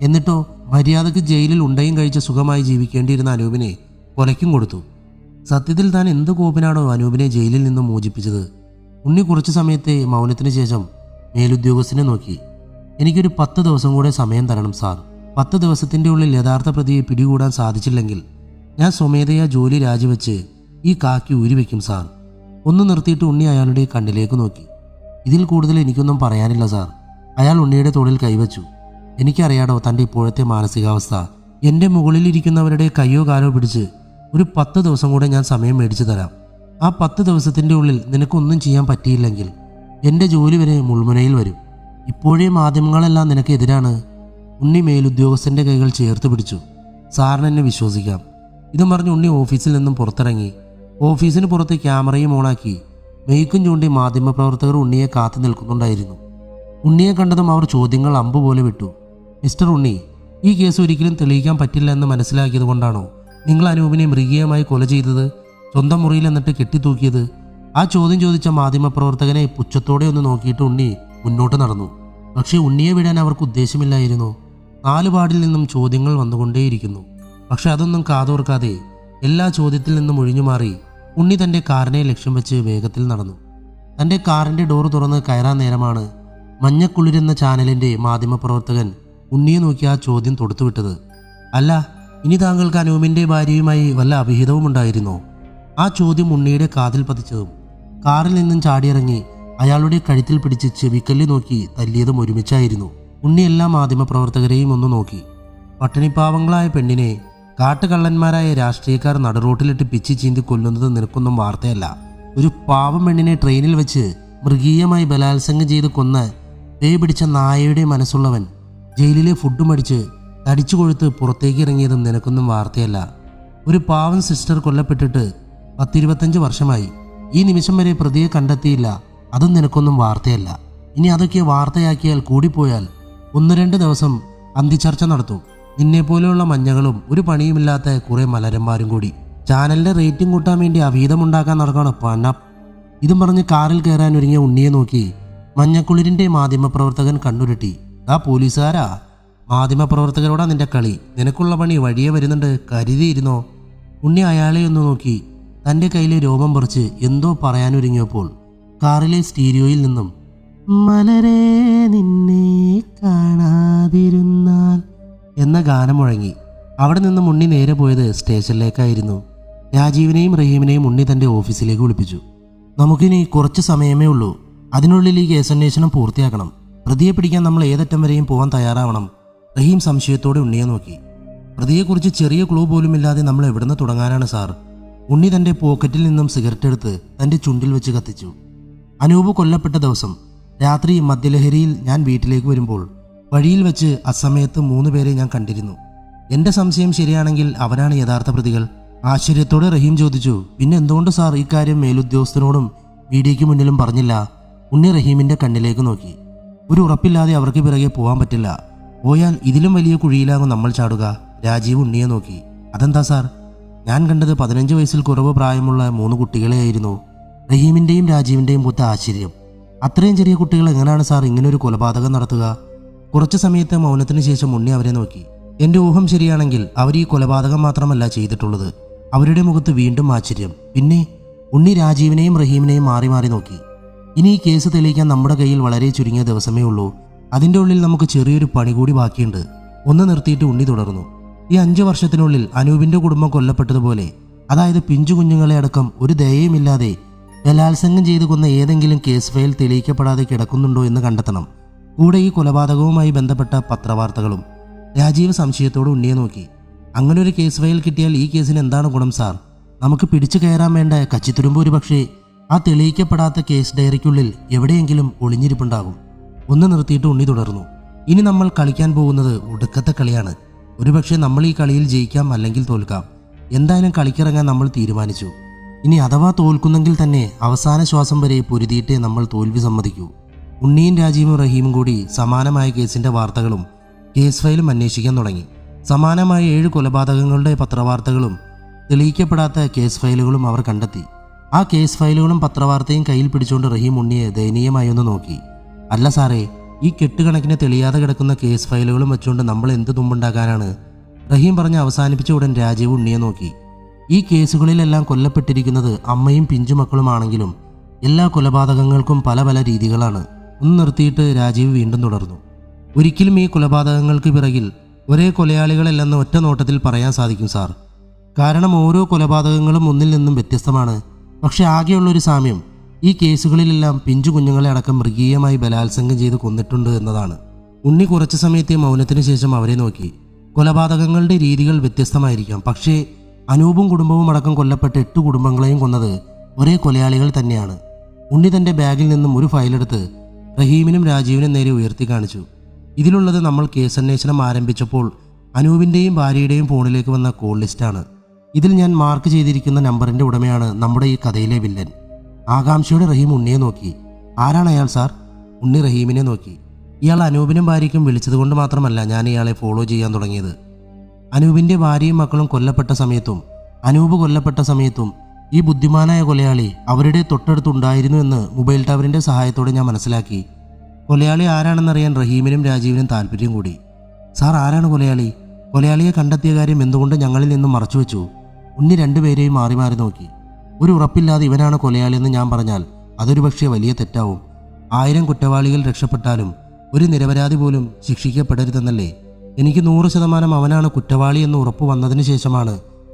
എന്നിട്ടോ മര്യാദക്ക് ജയിലിൽ ഉണ്ടയും കഴിച്ച് സുഖമായി ജീവിക്കേണ്ടിയിരുന്ന അനൂപിനെ കൊലയ്ക്കും കൊടുത്തു. സത്യത്തിൽ താൻ എന്ത് കോപ്പിനാണോ അനൂപിനെ ജയിലിൽ നിന്നും മോചിപ്പിച്ചത്? ഉണ്ണി കുറച്ചു സമയത്തെ മൗനത്തിന് ശേഷം മേലുദ്യോഗസ്ഥനെ നോക്കി. എനിക്കൊരു 10 ദിവസം കൂടെ സമയം തരണം സാർ. 10 ദിവസത്തിൻ്റെ ഉള്ളിൽ യഥാർത്ഥ പ്രതിയെ പിടികൂടാൻ സാധിച്ചില്ലെങ്കിൽ ഞാൻ സ്വമേധയാ ജോലി രാജിവെച്ച് ഈ കാക്കി ഊരിവെക്കും സാർ. ഒന്ന് നിർത്തിയിട്ട് ഉണ്ണി അയാളുടെ കണ്ണിലേക്ക് നോക്കി. ഇതിൽ കൂടുതൽ എനിക്കൊന്നും പറയാനില്ല സാർ. അയാൾ ഉണ്ണിയുടെ തോളിൽ കൈവച്ചു. എനിക്കറിയാടോ തൻ്റെ ഇപ്പോഴത്തെ മാനസികാവസ്ഥ. എൻ്റെ മുകളിലിരിക്കുന്നവരുടെ കയ്യോ കാലോ പിടിച്ച് ഒരു 10 ദിവസം കൂടെ ഞാൻ സമയം മേടിച്ചു തരാം. ആ 10 ദിവസത്തിൻ്റെ ഉള്ളിൽ നിനക്കൊന്നും ചെയ്യാൻ പറ്റിയില്ലെങ്കിൽ എൻ്റെ ജോലി വരെ മുൾമുനയിൽ വരും. ഇപ്പോഴേ മാധ്യമങ്ങളെല്ലാം നിനക്കെതിരാണ്. ഉണ്ണി മേലുദ്യോഗസ്ഥൻ്റെ കൈകൾ ചേർത്ത് പിടിച്ചു. സാറിന് എന്നെ വിശ്വസിക്കാം. ഇതും പറഞ്ഞ് ഉണ്ണി ഓഫീസിൽ നിന്നും പുറത്തിറങ്ങി. ഓഫീസിന് പുറത്ത് ക്യാമറയും ഓണാക്കി മെയ്ക്കും ചൂണ്ടി മാധ്യമപ്രവർത്തകർ ഉണ്ണിയെ കാത്തു നിൽക്കുന്നുണ്ടായിരുന്നു. ഉണ്ണിയെ കണ്ടതും അവർ ചോദ്യങ്ങൾ അമ്പ് പോലെ വിട്ടു. മിസ്റ്റർ ഉണ്ണി, ഈ കേസ് ഒരിക്കലും തെളിയിക്കാൻ പറ്റില്ല എന്ന് മനസ്സിലാക്കിയത് കൊണ്ടാണോ നിങ്ങൾ അനൂപിനെ മൃഗീയമായി കൊല ചെയ്തത്, സ്വന്തം മുറിയിൽ എന്നിട്ട് കെട്ടിത്തൂക്കിയത്? ആ ചോദ്യം ചോദിച്ച മാധ്യമപ്രവർത്തകനെ പുച്ഛത്തോടെ ഒന്ന് നോക്കിയിട്ട് ഉണ്ണി മുന്നോട്ട് നടന്നു. പക്ഷേ ഉണ്ണിയെ വിടാൻ അവർക്ക് ഉദ്ദേശമില്ലായിരുന്നു. 4 വാർഡിൽ നിന്നും ചോദ്യങ്ങൾ വന്നുകൊണ്ടേയിരിക്കുന്നു. പക്ഷെ അതൊന്നും കാതോർക്കാതെ എല്ലാ ചോദ്യത്തിൽ നിന്നും ഒഴിഞ്ഞുമാറി ഉണ്ണി തൻ്റെ കാറിനെ ലക്ഷ്യം വെച്ച് വേഗത്തിൽ നടന്നു. തൻ്റെ കാറിൻ്റെ ഡോറ് തുറന്ന് കയറാൻ നേരമാണ് മഞ്ഞക്കുളിരെന്ന ചാനലിൻ്റെ മാധ്യമപ്രവർത്തകൻ ഉണ്ണിയെ നോക്കി ആ ചോദ്യം തൊടുത്തുവിട്ടത്. അല്ല, ഇനി താങ്കൾക്ക് അനൂപിൻ്റെ ഭാര്യയുമായി വല്ല അവിഹിതവും ഉണ്ടായിരുന്നോ? ആ ചോദ്യം ഉണ്ണിയുടെ കാതിൽ പതിച്ചതും കാറിൽ നിന്നും ചാടിയിറങ്ങി അയാളുടെ കഴുത്തിൽ പിടിച്ച് ചെവിക്കല്ല് നോക്കി തല്ലിയതും ഒരുമിച്ചായിരുന്നു. ഉണ്ണി എല്ലാ മാധ്യമപ്രവർത്തകരെയും ഒന്ന് നോക്കി. പട്ടിണിപ്പാവങ്ങളായ പെണ്ണിനെ കാട്ടുകള്ളന്മാരായ രാഷ്ട്രീയക്കാർ നടുറോട്ടിലിട്ട് പിച്ചി ചീന്തി കൊല്ലുന്നത് നിനക്കൊന്നും വാർത്തയല്ല. ഒരു പാവം പെണ്ണിനെ ട്രെയിനിൽ വെച്ച് മൃഗീയമായി ബലാത്സംഗം ചെയ്ത് കൊന്ന് പേ പിടിച്ച നായയുടെ മനസ്സുള്ളവൻ ജയിലിലെ ഫുഡ് മടിച്ച് തടിച്ചു കൊഴുത്ത് പുറത്തേക്ക് ഇറങ്ങിയതും നിനക്കൊന്നും വാർത്തയല്ല. ഒരു പാവം സിസ്റ്റർ കൊല്ലപ്പെട്ടിട്ട് 10-25 വർഷമായി. ഈ നിമിഷം വരെ പ്രതിയെ കണ്ടെത്തിയില്ല. അതും നിനക്കൊന്നും വാർത്തയല്ല. ഇനി അതൊക്കെ വാർത്തയാക്കിയാൽ കൂടിപ്പോയാൽ 1-2 ദിവസം അന്തിച്ചർച്ച നടത്തും. നിന്നെപ്പോലെയുള്ള മഞ്ഞകളും ഒരു പണിയുമില്ലാത്ത കുറേ മലരന്മാരും കൂടി ചാനലിൻ്റെ റേറ്റിംഗ് കൂട്ടാൻ വേണ്ടി അവീതമുണ്ടാക്കാൻ നടക്കണം പണ. ഇതും പറഞ്ഞ് കാറിൽ കയറാൻ ഒരുങ്ങിയ ഉണ്ണിയെ നോക്കി മഞ്ഞക്കുളിരിൻ്റെ മാധ്യമപ്രവർത്തകൻ കണ്ണുരുട്ടി. പോലീസുകാരാ, മാധ്യമപ്രവർത്തകരോടാ നിന്റെ കളി. നിനക്കുള്ള പണി വഴിയെ വരുന്നുണ്ട്, കരുതിയിരുന്നോ? ഉണ്ണി അയാളെ ഒന്ന് നോക്കി തൻ്റെ കയ്യിലെ രോമം പറിച്ച് എന്തോ പറയാനൊരുങ്ങിയപ്പോൾ കാറിലെ സ്റ്റീരിയോയിൽ നിന്നും മലരെ നിന്നെ കാണാതിരുന്നാൽ എന്ന ഗാനം മുഴങ്ങി. അവിടെ നിന്നും ഉണ്ണി നേരെ പോയത് സ്റ്റേഷനിലേക്കായിരുന്നു. രാജീവിനെയും റഹീമിനെയും ഉണ്ണി തൻ്റെ ഓഫീസിലേക്ക് വിളിപ്പിച്ചു. നമുക്കിനി കുറച്ച് സമയമേ ഉള്ളൂ. അതിനുള്ളിൽ ഈ കേസന്വേഷണം പൂർത്തിയാക്കണം. പ്രതിയെ പിടിക്കാൻ നമ്മൾ ഏതറ്റം വരെയും പോകാൻ തയ്യാറാവണം. റഹീം സംശയത്തോടെ ഉണ്ണിയെ നോക്കി. പ്രതിയെക്കുറിച്ച് ചെറിയ ക്ലൂ പോലുമില്ലാതെ നമ്മൾ എവിടുന്ന് തുടങ്ങാനാണ് സാർ? ഉണ്ണി തൻ്റെ പോക്കറ്റിൽ നിന്നും സിഗരറ്റ് എടുത്ത് തൻ്റെ ചുണ്ടിൽ വെച്ച് കത്തിച്ചു. അനൂപ് കൊല്ലപ്പെട്ട ദിവസം രാത്രി മദ്യലഹരിയിൽ ഞാൻ വീട്ടിലേക്ക് വരുമ്പോൾ വഴിയിൽ വെച്ച് അസമയത്ത് 3 പേരെ ഞാൻ കണ്ടിരുന്നു. എൻ്റെ സംശയം ശരിയാണെങ്കിൽ അവരാണ് യഥാർത്ഥ പ്രതികൾ. ആശ്ചര്യത്തോടെ റഹീം ചോദിച്ചു. പിന്നെ എന്തുകൊണ്ട് സാർ ഈ കാര്യം മേലുദ്യോഗസ്ഥനോടും മീഡിയയ്ക്ക് മുന്നിലും പറഞ്ഞില്ല? ഉണ്ണി റഹീമിൻ്റെ കണ്ണിലേക്ക് നോക്കി. ഒരു ഉറപ്പില്ലാതെ അവർക്ക് പിറകെ പോകാൻ പറ്റില്ല. പോയാൽ ഇതിലും വലിയ കുഴിയിലാകും നമ്മൾ ചാടുക. രാജീവ് ഉണ്ണിയെ നോക്കി. അതെന്താ സാർ? ഞാൻ കണ്ടത് 15 വയസ്സിൽ കുറവ് പ്രായമുള്ള 3 കുട്ടികളെയായിരുന്നു. റഹീമിൻ്റെയും രാജീവിൻ്റെയും മുഖത്ത് ആശ്ചര്യം. അത്രയും ചെറിയ കുട്ടികൾ എങ്ങനെയാണ് സാർ ഇങ്ങനൊരു കൊലപാതകം നടത്തുക? കുറച്ചു സമയത്തെ മൗനത്തിന് ശേഷം ഉണ്ണി അവരെ നോക്കി. എൻ്റെ ഊഹം ശരിയാണെങ്കിൽ അവർ ഈ കൊലപാതകം മാത്രമല്ല ചെയ്തിട്ടുള്ളത്. അവരുടെ മുഖത്ത് വീണ്ടും ആശ്ചര്യം. പിന്നെ ഉണ്ണി രാജീവിനെയും റഹീമിനെയും മാറി മാറി നോക്കി. ഇനി ഈ കേസ് തെളിയിക്കാൻ നമ്മുടെ കയ്യിൽ വളരെ ചുരുങ്ങിയ ദിവസമേ ഉള്ളൂ. അതിൻ്റെ ഉള്ളിൽ നമുക്ക് ചെറിയൊരു പണി കൂടി ബാക്കിയുണ്ട്. ഒന്ന് നിർത്തിയിട്ട് ഉണ്ണി തുടർന്നു. ഈ 5 വർഷത്തിനുള്ളിൽ അനൂപിൻ്റെ കുടുംബം കൊല്ലപ്പെട്ടതുപോലെ, അതായത് പിഞ്ചു കുഞ്ഞുങ്ങളെ അടക്കം ഒരു ദയയുമില്ലാതെ ബലാത്സംഗം ചെയ്തു കൊന്ന ഏതെങ്കിലും കേസ് ഫയൽ തെളിയിക്കപ്പെടാതെ കിടക്കുന്നുണ്ടോ എന്ന് കണ്ടെത്തണം. കൂടെ ഈ കൊലപാതകവുമായി ബന്ധപ്പെട്ട പത്രവാർത്തകളും. രാജീവ് സംശയത്തോട് ഉണ്ണിയെ നോക്കി. അങ്ങനൊരു കേസ് ഫയൽ കിട്ടിയാൽ ഈ കേസിന് എന്താണ് ഗുണം സാർ? നമുക്ക് പിടിച്ചു കയറാൻ വേണ്ട കച്ചിത്തുരുമ്പ് ഒരു പക്ഷേ ആ തെളിയിക്കപ്പെടാത്ത കേസ് ഡയറിക്കുള്ളിൽ എവിടെയെങ്കിലും ഒളിഞ്ഞിരിപ്പുണ്ടാകും. ഒന്ന് നിർത്തിയിട്ട് ഉണ്ണി തുടർന്നു. ഇനി നമ്മൾ കളിക്കാൻ പോകുന്നത് ഒടുക്കത്തെ കളിയാണ്. ഒരുപക്ഷെ നമ്മൾ ഈ കളിയിൽ ജയിക്കാം, അല്ലെങ്കിൽ തോൽക്കാം. എന്തായാലും കളിക്കിറങ്ങാൻ നമ്മൾ തീരുമാനിച്ചു. ഇനി അഥവാ തോൽക്കുന്നെങ്കിൽ തന്നെ അവസാന ശ്വാസം വരെ പൊരുതിയിട്ടേ നമ്മൾ തോൽവി സമ്മതിക്കൂ. ഉണ്ണിയും രാജീവും റഹീമും കൂടി സമാനമായ കേസിന്റെ വാർത്തകളും കേസ് ഫയലും അന്വേഷിക്കാൻ തുടങ്ങി. സമാനമായ 7 കൊലപാതകങ്ങളുടെ പത്രവാർത്തകളും തെളിയിക്കപ്പെടാത്ത കേസ് ഫയലുകളും അവർ കണ്ടെത്തി. ആ കേസ് ഫയലുകളും പത്രവാർത്തയും കയ്യിൽ പിടിച്ചുകൊണ്ട് റഹീം ഉണ്ണിയെ ദയനീയമായി ഒന്ന് നോക്കി. അല്ല സാറേ, ഈ കെട്ടുകണക്കിന് തെളിയാതെ കിടക്കുന്ന കേസ് ഫയലുകളും വെച്ചുകൊണ്ട് നമ്മൾ എന്ത് തുമ്പുണ്ടാക്കാനാണ്? റഹീം പറഞ്ഞ് അവസാനിപ്പിച്ച ഉടൻ രാജീവ് ഉണ്ണിയെ നോക്കി. ഈ കേസുകളിലെല്ലാം കൊല്ലപ്പെട്ടിരിക്കുന്നത് അമ്മയും പിഞ്ചുമക്കളുമാണെങ്കിലും എല്ലാ കൊലപാതകങ്ങൾക്കും പല പല രീതികളാണ്. ഒന്ന് നിർത്തിയിട്ട് രാജീവ് വീണ്ടും തുടർന്നു. ഒരിക്കലും ഈ കൊലപാതകങ്ങൾക്ക് പിറകിൽ ഒരേ കൊലയാളികളല്ലെന്ന് ഒറ്റ നോട്ടത്തിൽ പറയാൻ സാധിക്കും സാർ. കാരണം ഓരോ കൊലപാതകങ്ങളും ഒന്നിൽ നിന്നും വ്യത്യസ്തമാണ്. പക്ഷെ ആകെയുള്ളൊരു സാമ്യം ഈ കേസുകളിലെല്ലാം പിഞ്ചു കുഞ്ഞുങ്ങളെ അടക്കം മൃഗീയമായി ബലാത്സംഗം ചെയ്ത് കൊന്നിട്ടുണ്ട് എന്നതാണ്. ഉണ്ണി കുറച്ചു സമയത്തെ മൗനത്തിന് ശേഷം അവരെ നോക്കി. കൊലപാതകങ്ങളുടെ രീതികൾ വ്യത്യസ്തമായിരിക്കാം, പക്ഷേ അനൂപും കുടുംബവും അടക്കം കൊല്ലപ്പെട്ട 8 കുടുംബങ്ങളെയും കൊന്നത് ഒരേ കൊലയാളികൾ തന്നെയാണ്. ഉണ്ണി തൻ്റെ ബാഗിൽ നിന്നും ഒരു ഫയലെടുത്ത് റഹീമിനും രാജീവിനും നേരെ ഉയർത്തി കാണിച്ചു. ഇതിലുള്ളത് നമ്മൾ കേസന്വേഷണം ആരംഭിച്ചപ്പോൾ അനൂപിൻ്റെയും ഭാര്യയുടെയും ഫോണിലേക്ക് വന്ന കോൾ ലിസ്റ്റാണ്. ഇതിൽ ഞാൻ മാർക്ക് ചെയ്തിരിക്കുന്ന നമ്പറിൻ്റെ ഉടമയാണ് നമ്മുടെ ഈ കഥയിലെ വില്ലൻ. ആകാംക്ഷയോടെ റഹീം ഉണ്ണിയെ നോക്കി. ആരാണ് അയാൾ സാർ? ഉണ്ണി റഹീമിനെ നോക്കി. ഇയാൾ അനൂപിനും ഭാര്യയ്ക്കും വിളിച്ചതുകൊണ്ട് മാത്രമല്ല ഞാൻ ഇയാളെ ഫോളോ ചെയ്യാൻ തുടങ്ങിയത്. അനൂപിൻ്റെ ഭാര്യയും മക്കളും കൊല്ലപ്പെട്ട സമയത്തും അനൂപ് കൊല്ലപ്പെട്ട സമയത്തും ഈ ബുദ്ധിമാനായ കൊലയാളി അവരുടെ തൊട്ടടുത്തുണ്ടായിരുന്നു എന്ന് മൊബൈൽ ടവറിൻ്റെ സഹായത്തോടെ ഞാൻ മനസ്സിലാക്കി. കൊലയാളി ആരാണെന്നറിയാൻ റഹീമിനും രാജീവിനും താല്പര്യം കൂടി. സാർ, ആരാണ് കൊലയാളി? കൊലയാളിയെ കണ്ടെത്തിയ കാര്യം എന്തുകൊണ്ട് ഞങ്ങളിൽ നിന്നും മറച്ചുവെച്ചു? ഉണ്ണി രണ്ടുപേരെയും മാറി മാറി നോക്കി. ഒരു ഉറപ്പില്ലാതെ ഇവനാണ് കൊലയാളിയെന്ന് ഞാൻ പറഞ്ഞാൽ അതൊരു പക്ഷേ വലിയ തെറ്റാവും. 1000 കുറ്റവാളികൾ രക്ഷപ്പെട്ടാലും ഒരു നിരപരാധി പോലും ശിക്ഷിക്കപ്പെടരുതെന്നല്ലേ? എനിക്ക് 100% അവനാണ് കുറ്റവാളി എന്ന് ഉറപ്പ് വന്നതിന് ശേഷമാണ്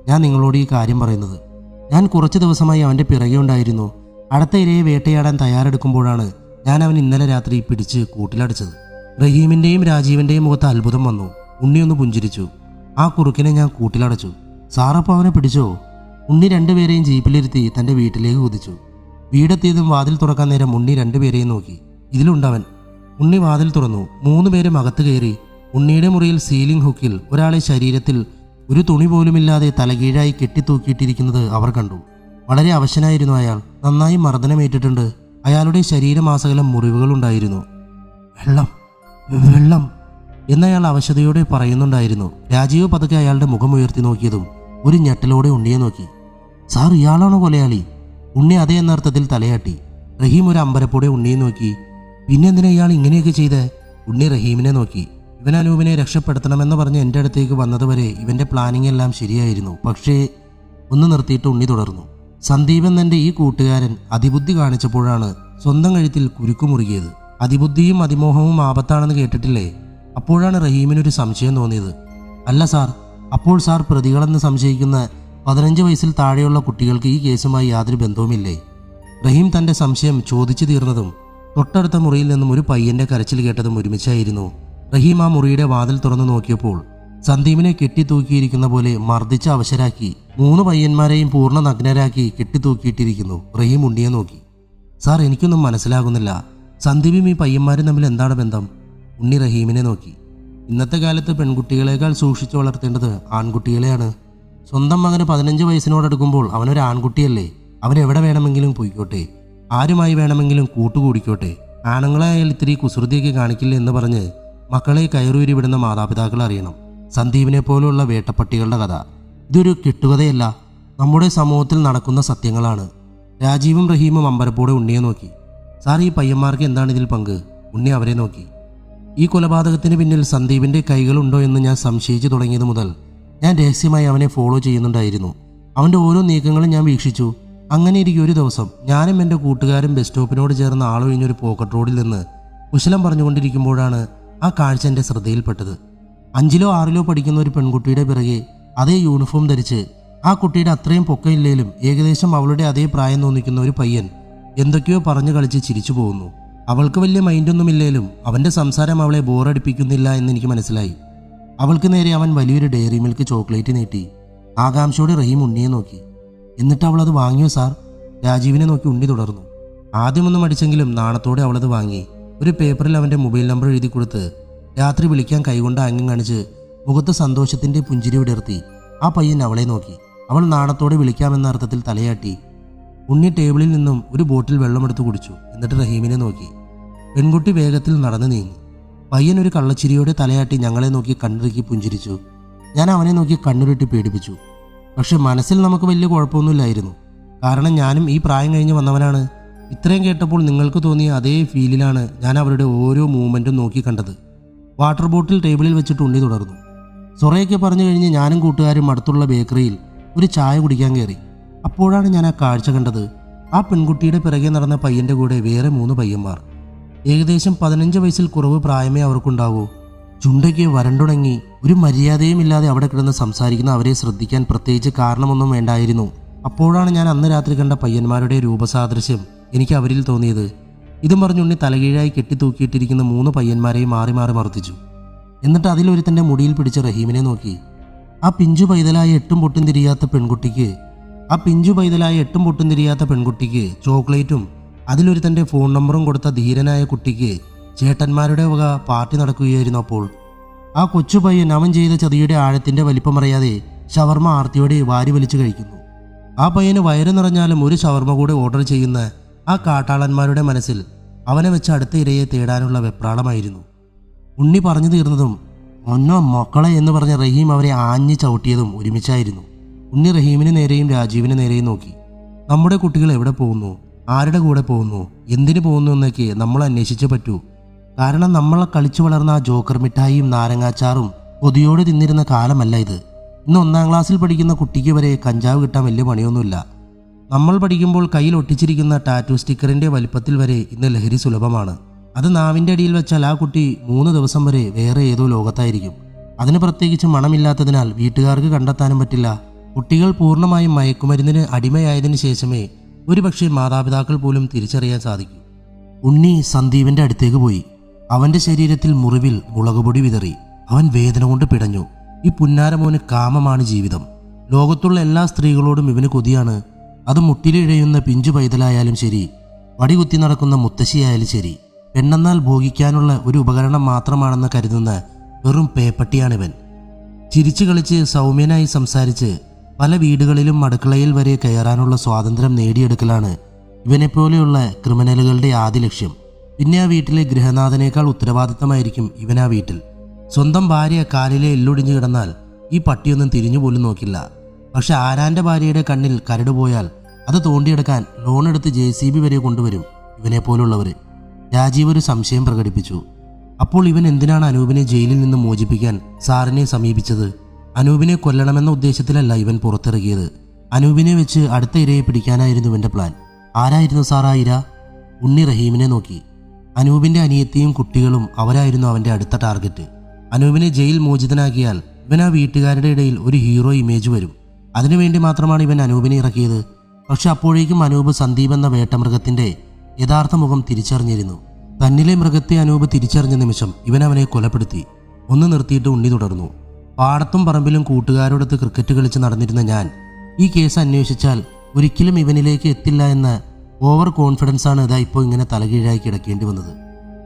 ഞാൻ നിങ്ങളോട് ഈ കാര്യം പറയുന്നത്. ഞാൻ കുറച്ച് ദിവസമായി അവൻ്റെ പിറകെ ഉണ്ടായിരുന്നു. അടുത്ത ഇരയെ വേട്ടയാടാൻ തയ്യാറെടുക്കുമ്പോഴാണ് ഞാൻ അവൻ ഇന്നലെ രാത്രി പിടിച്ച് കൂട്ടിലടച്ചത്. റഹീമിൻ്റെയും രാജീവിൻ്റെയും മുഖത്ത് അത്ഭുതം വന്നു. ഉണ്ണിയൊന്ന് പുഞ്ചിരിച്ചു. ആ കുറുക്കിനെ ഞാൻ കൂട്ടിലടച്ചു. സാറപ്പോൾ അവനെ പിടിച്ചോ? ഉണ്ണി രണ്ടുപേരെയും ജീപ്പിലിരുത്തി തൻ്റെ വീട്ടിലേക്ക് കുതിച്ചു. വീടെത്തിയതും വാതിൽ തുറക്കാൻ നേരം ഉണ്ണി രണ്ടുപേരെയും നോക്കി. ഇതിലുണ്ടവൻ. ഉണ്ണി വാതിൽ തുറന്നു. 3 പേരും അകത്ത് കയറി. ഉണ്ണിയുടെ മുറിയിൽ സീലിംഗ് ഹുക്കിൽ ഒരാളെ ശരീരത്തിൽ ഒരു തുണി പോലുമില്ലാതെ തലകീഴായി കെട്ടിത്തൂക്കിയിട്ടിരിക്കുന്നത് അവർ കണ്ടു. വളരെ അവശനായിരുന്നു അയാൾ. നന്നായി മർദ്ദനമേറ്റിട്ടുണ്ട്. അയാളുടെ ശരീരമാസകലം മുറിവുകളുണ്ടായിരുന്നു. വെള്ളം വെള്ളം എന്നയാൾ അവശതയോടെ പറയുന്നുണ്ടായിരുന്നു. രാജീവ് പതുക്കെ അയാളുടെ മുഖം ഉയർത്തി നോക്കിയതും ഒരു ഞെട്ടലോടെ ഉണ്ണിയെ നോക്കി. സാർ, ഇയാളാണോ കൊലയാളി? ഉണ്ണി അതേ എന്നർത്ഥത്തിൽ തലയാട്ടി. റഹീം ഒരു അമ്പരപ്പോടെ ഉണ്ണിയെ നോക്കി. പിന്നെന്തിനാ ഇയാൾ ഇങ്ങനെയൊക്കെ ചെയ്തേ? ഉണ്ണി റഹീമിനെ നോക്കി. ഇവൻ അനൂപിനെ രക്ഷപ്പെടുത്തണമെന്ന് പറഞ്ഞ് എൻ്റെ അടുത്തേക്ക് വന്നതുവരെ ഇവൻ്റെ പ്ലാനിങ് എല്ലാം ശരിയായിരുന്നു. പക്ഷേ ഒന്ന് നിർത്തിയിട്ട് ഉണ്ണി തുടർന്നു. സന്ദീപ് എന്നെൻ്റെ ഈ കൂട്ടുകാരൻ അതിബുദ്ധി കാണിച്ചപ്പോഴാണ് സ്വന്തം കഴുത്തിൽ കുരുക്കുമുറുകിയത്. അതിബുദ്ധിയും അതിമോഹവും ആപത്താണെന്ന് കേട്ടിട്ടില്ലേ? അപ്പോഴാണ് റഹീമിനൊരു സംശയം തോന്നിയത്. അല്ല സാർ, അപ്പോൾ സാർ പ്രതികളെന്ന് സംശയിക്കുന്ന 15 വയസ്സിൽ താഴെയുള്ള കുട്ടികൾക്ക് ഈ കേസുമായി യാതൊരു ബന്ധവുമില്ലേ? റഹീം തൻ്റെ സംശയം ചോദിച്ചു തീർന്നതും തൊട്ടടുത്ത മുറിയിൽ നിന്നും ഒരു പയ്യൻ്റെ കരച്ചിൽ കേട്ടതും ഒരുമിച്ചായിരുന്നു. റഹീം ആ മുറിയുടെ വാതിൽ തുറന്നു നോക്കിയപ്പോൾ സന്ദീപിനെ കെട്ടിത്തൂക്കിയിരിക്കുന്ന പോലെ മർദ്ദിച്ച് അവശരാക്കി 3 പയ്യന്മാരെയും പൂർണ്ണ നഗ്നരാക്കി കെട്ടിത്തൂക്കിയിട്ടിരിക്കുന്നു. റഹീം ഉണ്ണിയെ നോക്കി. സാർ, എനിക്കൊന്നും മനസ്സിലാകുന്നില്ല. സന്ദീപും ഈ പയ്യന്മാരും തമ്മിൽ എന്താണ് ബന്ധം? ഉണ്ണി റഹീമിനെ നോക്കി. ഇന്നത്തെ കാലത്ത് പെൺകുട്ടികളെക്കാൾ സൂക്ഷിച്ചു വളർത്തേണ്ടത് ആൺകുട്ടികളെയാണ്. സ്വന്തം മകന് 15 വയസ്സിനോടടുക്കുമ്പോൾ അവനൊരു ആൺകുട്ടിയല്ലേ? അവൻ എവിടെ വേണമെങ്കിലും പോയിക്കോട്ടെ, ആരുമായി വേണമെങ്കിലും കൂട്ടുകൂടിക്കോട്ടെ. ആണുങ്ങളായാൽ ഇത്തിരി കുസൃതിയൊക്കെ കാണിക്കില്ല എന്ന് പറഞ്ഞ് മക്കളെ കയറൂരി വിടുന്ന മാതാപിതാക്കൾ അറിയണം. സന്ദീപിനെ പോലുള്ള വേട്ടപ്പട്ടികളുടെ കഥ ഇതൊരു കെട്ടുകഥയല്ല, നമ്മുടെ സമൂഹത്തിൽ നടക്കുന്ന സത്യങ്ങളാണ്. രാജീവും റഹീമും അമ്പരപ്പോടെ ഉണ്ണിയെ നോക്കി. സാർ, ഈ പയ്യന്മാർക്ക് എന്താണ് ഇതിൽ പങ്ക്? ഉണ്ണി അവരെ നോക്കി. ഈ കൊലപാതകത്തിന് പിന്നിൽ സന്ദീപിൻ്റെ കൈകളുണ്ടോ എന്ന് ഞാൻ സംശയിച്ചു തുടങ്ങിയത് മുതൽ ഞാൻ രഹസ്യമായി അവനെ ഫോളോ ചെയ്യുന്നുണ്ടായിരുന്നു. അവൻ്റെ ഓരോ നീക്കങ്ങളും ഞാൻ വീക്ഷിച്ചു. അങ്ങനെ ഇരിക്കും ഒരു ദിവസം ഞാനും എൻ്റെ കൂട്ടുകാരും ബസ് സ്റ്റോപ്പിനോട് ചേർന്ന് ആളൊഴിഞ്ഞൊരു പോക്കറ്റ് റോഡിൽ നിന്ന് കുശലം പറഞ്ഞുകൊണ്ടിരിക്കുമ്പോഴാണ് ആ കാഴ്ച എൻ്റെ ശ്രദ്ധയിൽപ്പെട്ടത്. 5ലോ 6ലോ പഠിക്കുന്ന ഒരു പെൺകുട്ടിയുടെ പിറകെ അതേ യൂണിഫോം ധരിച്ച് ആ കുട്ടിയുടെ അത്രയും പൊക്കമില്ലേലും ഏകദേശം അവളുടെ അതേ പ്രായം തോന്നിക്കുന്ന ഒരു പയ്യൻ എന്തൊക്കെയോ പറഞ്ഞു കളിച്ച് ചിരിച്ചു പോകുന്നു. അവൾക്ക് വലിയ മൈൻഡൊന്നുമില്ലേലും അവൻ്റെ സംസാരം അവളെ ബോറടിപ്പിക്കുന്നില്ല എന്നെനിക്ക് മനസ്സിലായി. അവൾക്ക് നേരെ അവൻ വലിയൊരു ഡയറി മിൽക്ക് ചോക്ലേറ്റ് നീട്ടി. ആകാംക്ഷയോടെ റഹീം ഉണ്ണിയെ നോക്കി. എന്നിട്ട് അവൾ അത് വാങ്ങിയോ സാർ? രാജീവിനെ നോക്കി ഉണ്ണി തുടർന്നു. ആദ്യമൊന്നും അടിച്ചെങ്കിലും നാണത്തോടെ അവളത് വാങ്ങി. ഒരു പേപ്പറിൽ അവൻ്റെ മൊബൈൽ നമ്പർ എഴുതി കൊടുത്ത് രാത്രി വിളിക്കാൻ കൈകൊണ്ട് ആംഗ്യം കാണിച്ച് മുഖത്ത് സന്തോഷത്തിൻ്റെ പുഞ്ചിരി വിടർത്തി ആ പയ്യൻ അവളെ നോക്കി. അവൾ നാണത്തോടെ വിളിക്കാമെന്ന അർത്ഥത്തിൽ തലയാട്ടി. ഉണ്ണി ടേബിളിൽ നിന്നും ഒരു ബോട്ടിൽ വെള്ളമെടുത്ത് കുടിച്ചു. എന്നിട്ട് റഹീമിനെ നോക്കി. പെൺകുട്ടി വേഗത്തിൽ നടന്നു നീങ്ങി. പയ്യൻ ഒരു കള്ളച്ചിരിയോടെ തലയാട്ടി ഞങ്ങളെ നോക്കി കണ്ണിറുക്കി പുഞ്ചിരിച്ചു. ഞാൻ അവനെ നോക്കി കണ്ണുരുട്ടി പേടിപ്പിച്ചു. പക്ഷെ മനസ്സിൽ നമുക്ക് വലിയ കുഴപ്പമൊന്നുമില്ലായിരുന്നു. കാരണം ഞാനും ഈ പ്രായം കഴിഞ്ഞ് വന്നവനാണ്. ഇത്രയും കേട്ടപ്പോൾ നിങ്ങൾക്ക് തോന്നിയ അതേ ഫീലിലാണ് ഞാൻ അവരുടെ ഓരോ മൂവ്മെൻറ്റും നോക്കി കണ്ടത്. വാട്ടർ ബോട്ടിൽ ടേബിളിൽ വെച്ചിട്ട് ഉണ്ണി തുടർന്നു. സൊറയൊക്കെ പറഞ്ഞു കഴിഞ്ഞ് ഞാനും കൂട്ടുകാരും അടുത്തുള്ള ബേക്കറിയിൽ ഒരു ചായ കുടിക്കാൻ കയറി. അപ്പോഴാണ് ഞാൻ ആ കാഴ്ച കണ്ടത്. ആ പെൺകുട്ടിയുടെ പിറകെ നടന്ന പയ്യൻ്റെ കൂടെ വേറെ 3 പയ്യന്മാർ. ഏകദേശം 15 വയസ്സിൽ കുറവ് പ്രായമേ അവർക്കുണ്ടാവൂ. ചുണ്ടയ്ക്ക് വരണ്ടുണങ്ങി ഒരു മര്യാദയും ഇല്ലാതെ അവിടെ കിടന്ന് സംസാരിക്കുന്ന അവരെ ശ്രദ്ധിക്കാൻ പ്രത്യേകിച്ച് കാരണമൊന്നും വേണ്ടായിരുന്നു. അപ്പോഴാണ് ഞാൻ അന്ന് രാത്രി കണ്ട പയ്യന്മാരുടെ രൂപസാദൃശ്യം എനിക്ക് അവരിൽ തോന്നിയത്. ഇതും പറഞ്ഞുണ്ണി തലകീഴായി കെട്ടിത്തൂക്കിയിട്ടിരിക്കുന്ന 3 പയ്യന്മാരെയും മാറി മാറി മർദ്ദിച്ചു. എന്നിട്ട് അതിലൊരുത്തൻ്റെ മുടിയിൽ പിടിച്ച് റഹീമിനെ നോക്കി. ആ പിഞ്ചു പൈതലായ എട്ടും പൊട്ടും തിരിയാത്ത പെൺകുട്ടിക്ക് ചോക്ലേറ്റും അതിലൊരുത്തൻ്റെ ഫോൺ നമ്പറും കൊടുത്ത ധീരനായ കുട്ടിക്ക് ചേട്ടന്മാരുടെ വക പാർട്ടി നടക്കുകയായിരുന്നു. അപ്പോൾ ആ കൊച്ചു പയ്യൻ അവൻ ചെയ്ത ചതിയുടെ ആഴത്തിൻ്റെ വലിപ്പമറിയാതെ ഷവർമ ആർത്തിയോടെ വാരി വലിച്ചു കഴിക്കുന്നു. ആ പയ്യന് വയറ് നിറഞ്ഞാലും ഒരു ഷവർമ കൂടെ ഓർഡർ ചെയ്യുന്ന ആ കാട്ടാളന്മാരുടെ മനസ്സിൽ അവനെ വെച്ച് അടുത്ത ഇരയെ തേടാനുള്ള വെപ്രാളമായിരുന്നു. ഉണ്ണി പറഞ്ഞു തീർന്നതും ഒന്നോ മക്കളെ എന്ന് പറഞ്ഞ റഹീം അവരെ ആഞ്ഞു ചവിട്ടിയതും ഒരുമിച്ചായിരുന്നു. ഉണ്ണി റഹീമിന് നേരെയും രാജീവിന് നേരെയും നോക്കി. നമ്മുടെ കുട്ടികൾ എവിടെ പോകുന്നു, ആരുടെ കൂടെ പോകുന്നു, എന്തിനു പോകുന്നു എന്നൊക്കെ നമ്മൾ അന്വേഷിച്ചേ പറ്റൂ. കാരണം നമ്മൾ കളിച്ചു വളർന്ന ആ ജോക്കർ മിഠായിയും നാരങ്ങാച്ചാറും കൊതിയോടെ തിന്നിരുന്ന കാലമല്ല ഇത്. ഇന്ന് 1ാം ക്ലാസ്സിൽ പഠിക്കുന്ന കുട്ടിക്ക് വരെ കഞ്ചാവ് കിട്ടാൻ വലിയ പണിയൊന്നുമില്ല. നമ്മൾ പഠിക്കുമ്പോൾ കയ്യിൽ ഒട്ടിച്ചിരിക്കുന്ന ടാറ്റു സ്റ്റിക്കറിൻ്റെ വലിപ്പത്തിൽ വരെ ഇന്ന് ലഹരി സുലഭമാണ്. അത് നാവിൻ്റെ അടിയിൽ വെച്ചാൽ ആ കുട്ടി 3 ദിവസം വരെ വേറെ ഏതോ ലോകത്തായിരിക്കും. അതിന് പ്രത്യേകിച്ച് മണമില്ലാത്തതിനാൽ വീട്ടുകാർക്ക് കണ്ടെത്താനും പറ്റില്ല. കുട്ടികൾ പൂർണ്ണമായും മയക്കുമരുന്നിന് അടിമയായതിനു ശേഷമേ ഒരുപക്ഷെ മാതാപിതാക്കൾ പോലും തിരിച്ചറിയാൻ സാധിക്കൂ. ഉണ്ണി സന്ദീപിൻ്റെ അടുത്തേക്ക് പോയി. അവൻ്റെ ശരീരത്തിൽ മുറിവിൽ മുളകുപൊടി വിതറി. അവൻ വേദന കൊണ്ട് പിടഞ്ഞു. ഈ പുന്നാരമോന് കാമമാണ് ജീവിതം. ലോകത്തുള്ള എല്ലാ സ്ത്രീകളോടും ഇവന് കൊതിയാണ്. അത് മുട്ടിലിഴയുന്ന പിഞ്ചു പൈതലായാലും ശരി, വടികുത്തി നടക്കുന്ന മുത്തശ്ശിയായാലും ശരി. പെണ്ണെന്നാൽ ഭോഗിക്കാനുള്ള ഒരു ഉപകരണം മാത്രമാണെന്ന് കരുതുന്ന വെറും പേപ്പട്ടിയാണിവൻ. ചിരിച്ചു കളിച്ച് സൗമ്യനായി സംസാരിച്ച് പല വീടുകളിലും അടുക്കളയിൽ വരെ കയറാനുള്ള സ്വാതന്ത്ര്യം നേടിയെടുക്കലാണ് ഇവനെപ്പോലെയുള്ള ക്രിമിനലുകളുടെ ആദ്യ ലക്ഷ്യം. പിന്നെ ആ വീട്ടിലെ ഗൃഹനാഥനേക്കാൾ ഉത്തരവാദിത്തമായിരിക്കും ഇവനാ വീട്ടിൽ. സ്വന്തം ഭാര്യ കാലിലെ എല്ലൊടിഞ്ഞു കിടന്നാൽ ഈ പട്ടിയൊന്നും തിരിഞ്ഞുപോലും നോക്കില്ല. പക്ഷെ ആരാൻ്റെ ഭാര്യയുടെ കണ്ണിൽ കരട് പോയാൽ അത് തോണ്ടിയെടുക്കാൻ ലോണെടുത്ത് JCB വരെ കൊണ്ടുവരും ഇവനെപ്പോലുള്ളവർ. രാജീവ് ഒരു സംശയം പ്രകടിപ്പിച്ചു. അപ്പോൾ ഇവൻ എന്തിനാണ് അനൂപിനെ ജയിലിൽ നിന്ന് മോചിപ്പിക്കാൻ സാറിനെ സമീപിച്ചത്? അനൂപിനെ കൊല്ലണമെന്ന ഉദ്ദേശത്തിലല്ല ഇവൻ പുറത്തിറങ്ങിയത്. അനൂപിനെ വെച്ച് അടുത്ത ഇരയെ പിടിക്കാനായിരുന്നു ഇവൻ്റെ പ്ലാൻ. ആരായിരുന്നു സാർ ആ ഇര? ഉണ്ണി റഹീമിനെ നോക്കി. അനൂപിൻ്റെ അനിയത്തിയും കുട്ടികളും അവരായിരുന്നു അവൻ്റെ അടുത്ത ടാർഗറ്റ്. അനൂപിനെ ജയിൽ മോചിതനാക്കിയാൽ ഇവൻ ആ വീട്ടുകാരുടെ ഇടയിൽ ഒരു ഹീറോ ഇമേജ് വരും. അതിനുവേണ്ടി മാത്രമാണ് ഇവൻ അനൂപിനെ ഇറക്കിയത്. പക്ഷെ അപ്പോഴേക്കും അനൂപ് സന്ദീപ് എന്ന വേട്ടമൃഗത്തിൻ്റെ യഥാർത്ഥ മുഖം തിരിച്ചറിഞ്ഞിരുന്നു. തന്നിലെ മൃഗത്തെ അനൂപ് തിരിച്ചറിഞ്ഞ നിമിഷം ഇവൻ അവനെ കൊലപ്പെടുത്തി. ഒന്ന് നിർത്തിയിട്ട് ഉണ്ണി തുടർന്നു. പാടത്തും പറമ്പിലും കൂട്ടുകാരോടൊത്ത് ക്രിക്കറ്റ് കളിച്ച് നടന്നിരുന്ന ഞാൻ ഈ കേസ് അന്വേഷിച്ചാൽ ഒരിക്കലും ഇവനിലേക്ക് എത്തില്ല എന്ന ഓവർ കോൺഫിഡൻസാണ് ഇതാ ഇപ്പോൾ ഇങ്ങനെ തലകീഴായി കിടക്കേണ്ടി വന്നത്.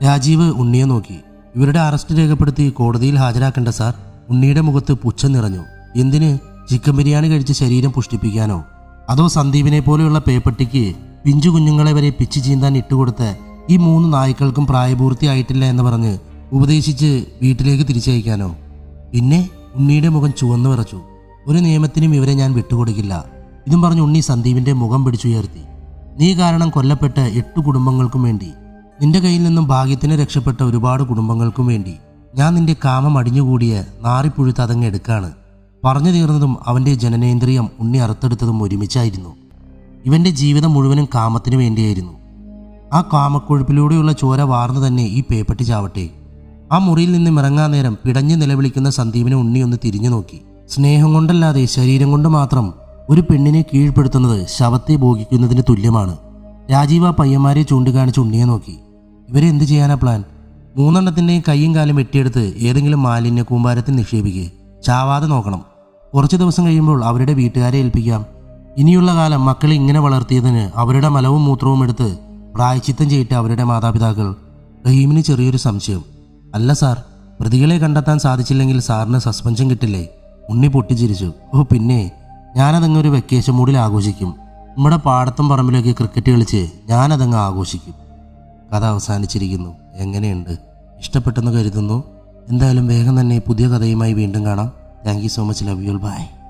രാജീവ് ഉണ്ണിയെ നോക്കി. ഇവരുടെ അറസ്റ്റ് രേഖപ്പെടുത്തി കോടതിയിൽ ഹാജരാക്കേണ്ട സാർ. ഉണ്ണിയുടെ മുഖത്ത് പുച്ഛം നിറഞ്ഞു. എന്തിന്? ചിക്കൻ ബിരിയാണി കഴിച്ച് ശരീരം പുഷ്ടിപ്പിക്കാനോ? അതോ സന്ദീപിനെ പോലെയുള്ള പേപ്പട്ടിക്ക് പിഞ്ചു കുഞ്ഞുങ്ങളെ വരെ പിച്ചു ചീന്താൻ ഇട്ടുകൊടുത്ത് ഈ 3 നായ്ക്കൾക്കും പ്രായപൂർത്തിയായിട്ടില്ല എന്ന് പറഞ്ഞ് ഉപദേശിച്ച് വീട്ടിലേക്ക് തിരിച്ചയക്കാനോ? പിന്നെ ഉണ്ണിയുടെ മുഖം ചുവന്നു വിറച്ചു. ഒരു നിയമത്തിനും ഇവരെ ഞാൻ വിട്ടുകൊടുക്കില്ല. ഇതും പറഞ്ഞ് ഉണ്ണി സന്ദീപിൻ്റെ മുഖം പിടിച്ചുയർത്തി. നീ കാരണം കൊല്ലപ്പെട്ട 8 കുടുംബങ്ങൾക്കും വേണ്ടി, നിന്റെ കയ്യിൽ നിന്നും ഭാഗ്യത്തിന് രക്ഷപ്പെട്ട ഒരുപാട് കുടുംബങ്ങൾക്കും വേണ്ടി ഞാൻ നിന്റെ കാമം അടിഞ്ഞുകൂടിയ നാറിപ്പുഴുത്ത് അതങ്ങ് എടുക്കാണ്. പറഞ്ഞു തീർന്നതും അവൻ്റെ ജനനേന്ദ്രിയം ഉണ്ണി അറുത്തെടുത്തതും ഒരുമിച്ചായിരുന്നു. ഇവൻ്റെ ജീവിതം മുഴുവനും കാമത്തിനു വേണ്ടിയായിരുന്നു. ആ കാമക്കൊഴുപ്പിലൂടെയുള്ള ചോര വാർന്നു തന്നെ ഈ പേപ്പട്ടി ചാവട്ടെ. ആ മുറിയിൽ നിന്നും ഇറങ്ങാൻ നേരം പിടഞ്ഞു നിലവിളിക്കുന്ന സന്ദീപിനെ ഉണ്ണി ഒന്ന് തിരിഞ്ഞു നോക്കി. സ്നേഹം കൊണ്ടല്ലാതെ ശരീരം കൊണ്ട് മാത്രം ഒരു പെണ്ണിനെ കീഴ്പ്പെടുത്തുന്നത് ശവത്തെ ഭോഗിക്കുന്നതിന് തുല്യമാണ്. രാജീവ് ആ പയ്യന്മാരെ ചൂണ്ടിക്കാണിച്ച് ഉണ്ണിയെ നോക്കി. ഇവരെ എന്ത് ചെയ്യാനാ പ്ലാൻ? 3 എണ്ണത്തിൻ്റെയും കൈയും കാലും വെട്ടിയെടുത്ത് ഏതെങ്കിലും മാലിന്യ കൂമ്പാരത്തിൽ നിക്ഷേപിക്കുക. ചാവാതെ നോക്കണം. കുറച്ച് ദിവസം കഴിയുമ്പോൾ അവരുടെ വീട്ടുകാരെ ഏൽപ്പിക്കാം. ഇനിയുള്ള കാലം മക്കളെ ഇങ്ങനെ വളർത്തിയതിന് അവരുടെ മലവും മൂത്രവും എടുത്ത് പ്രായച്ചിത്തം ചെയ്തിട്ട് അവരുടെ മാതാപിതാക്കൾ. റഹീമിന് ചെറിയൊരു സംശയം. അല്ല സാർ, പ്രതികളെ കണ്ടെത്താൻ സാധിച്ചില്ലെങ്കിൽ സാറിന് സസ്പെൻഷൻ കിട്ടില്ലേ? ഉണ്ണി പൊട്ടിച്ചിരിച്ചു. ഓ പിന്നെ, ഞാനതങ്ങ് ഒരു വെക്കേഷൻ മൂഡിൽ ആഘോഷിക്കും. നമ്മുടെ പാടത്തും പറമ്പിലൊക്കെ ക്രിക്കറ്റ് കളിച്ച് ഞാനതങ്ങ് ആഘോഷിക്കും. കഥ അവസാനിച്ചിരിക്കുന്നു. എങ്ങനെയുണ്ട്? ഇഷ്ടപ്പെട്ടെന്ന് കരുതുന്നു. എന്തായാലും വേഗം തന്നെ പുതിയ കഥയുമായി വീണ്ടും കാണാം. Thank you so much. Love you. By.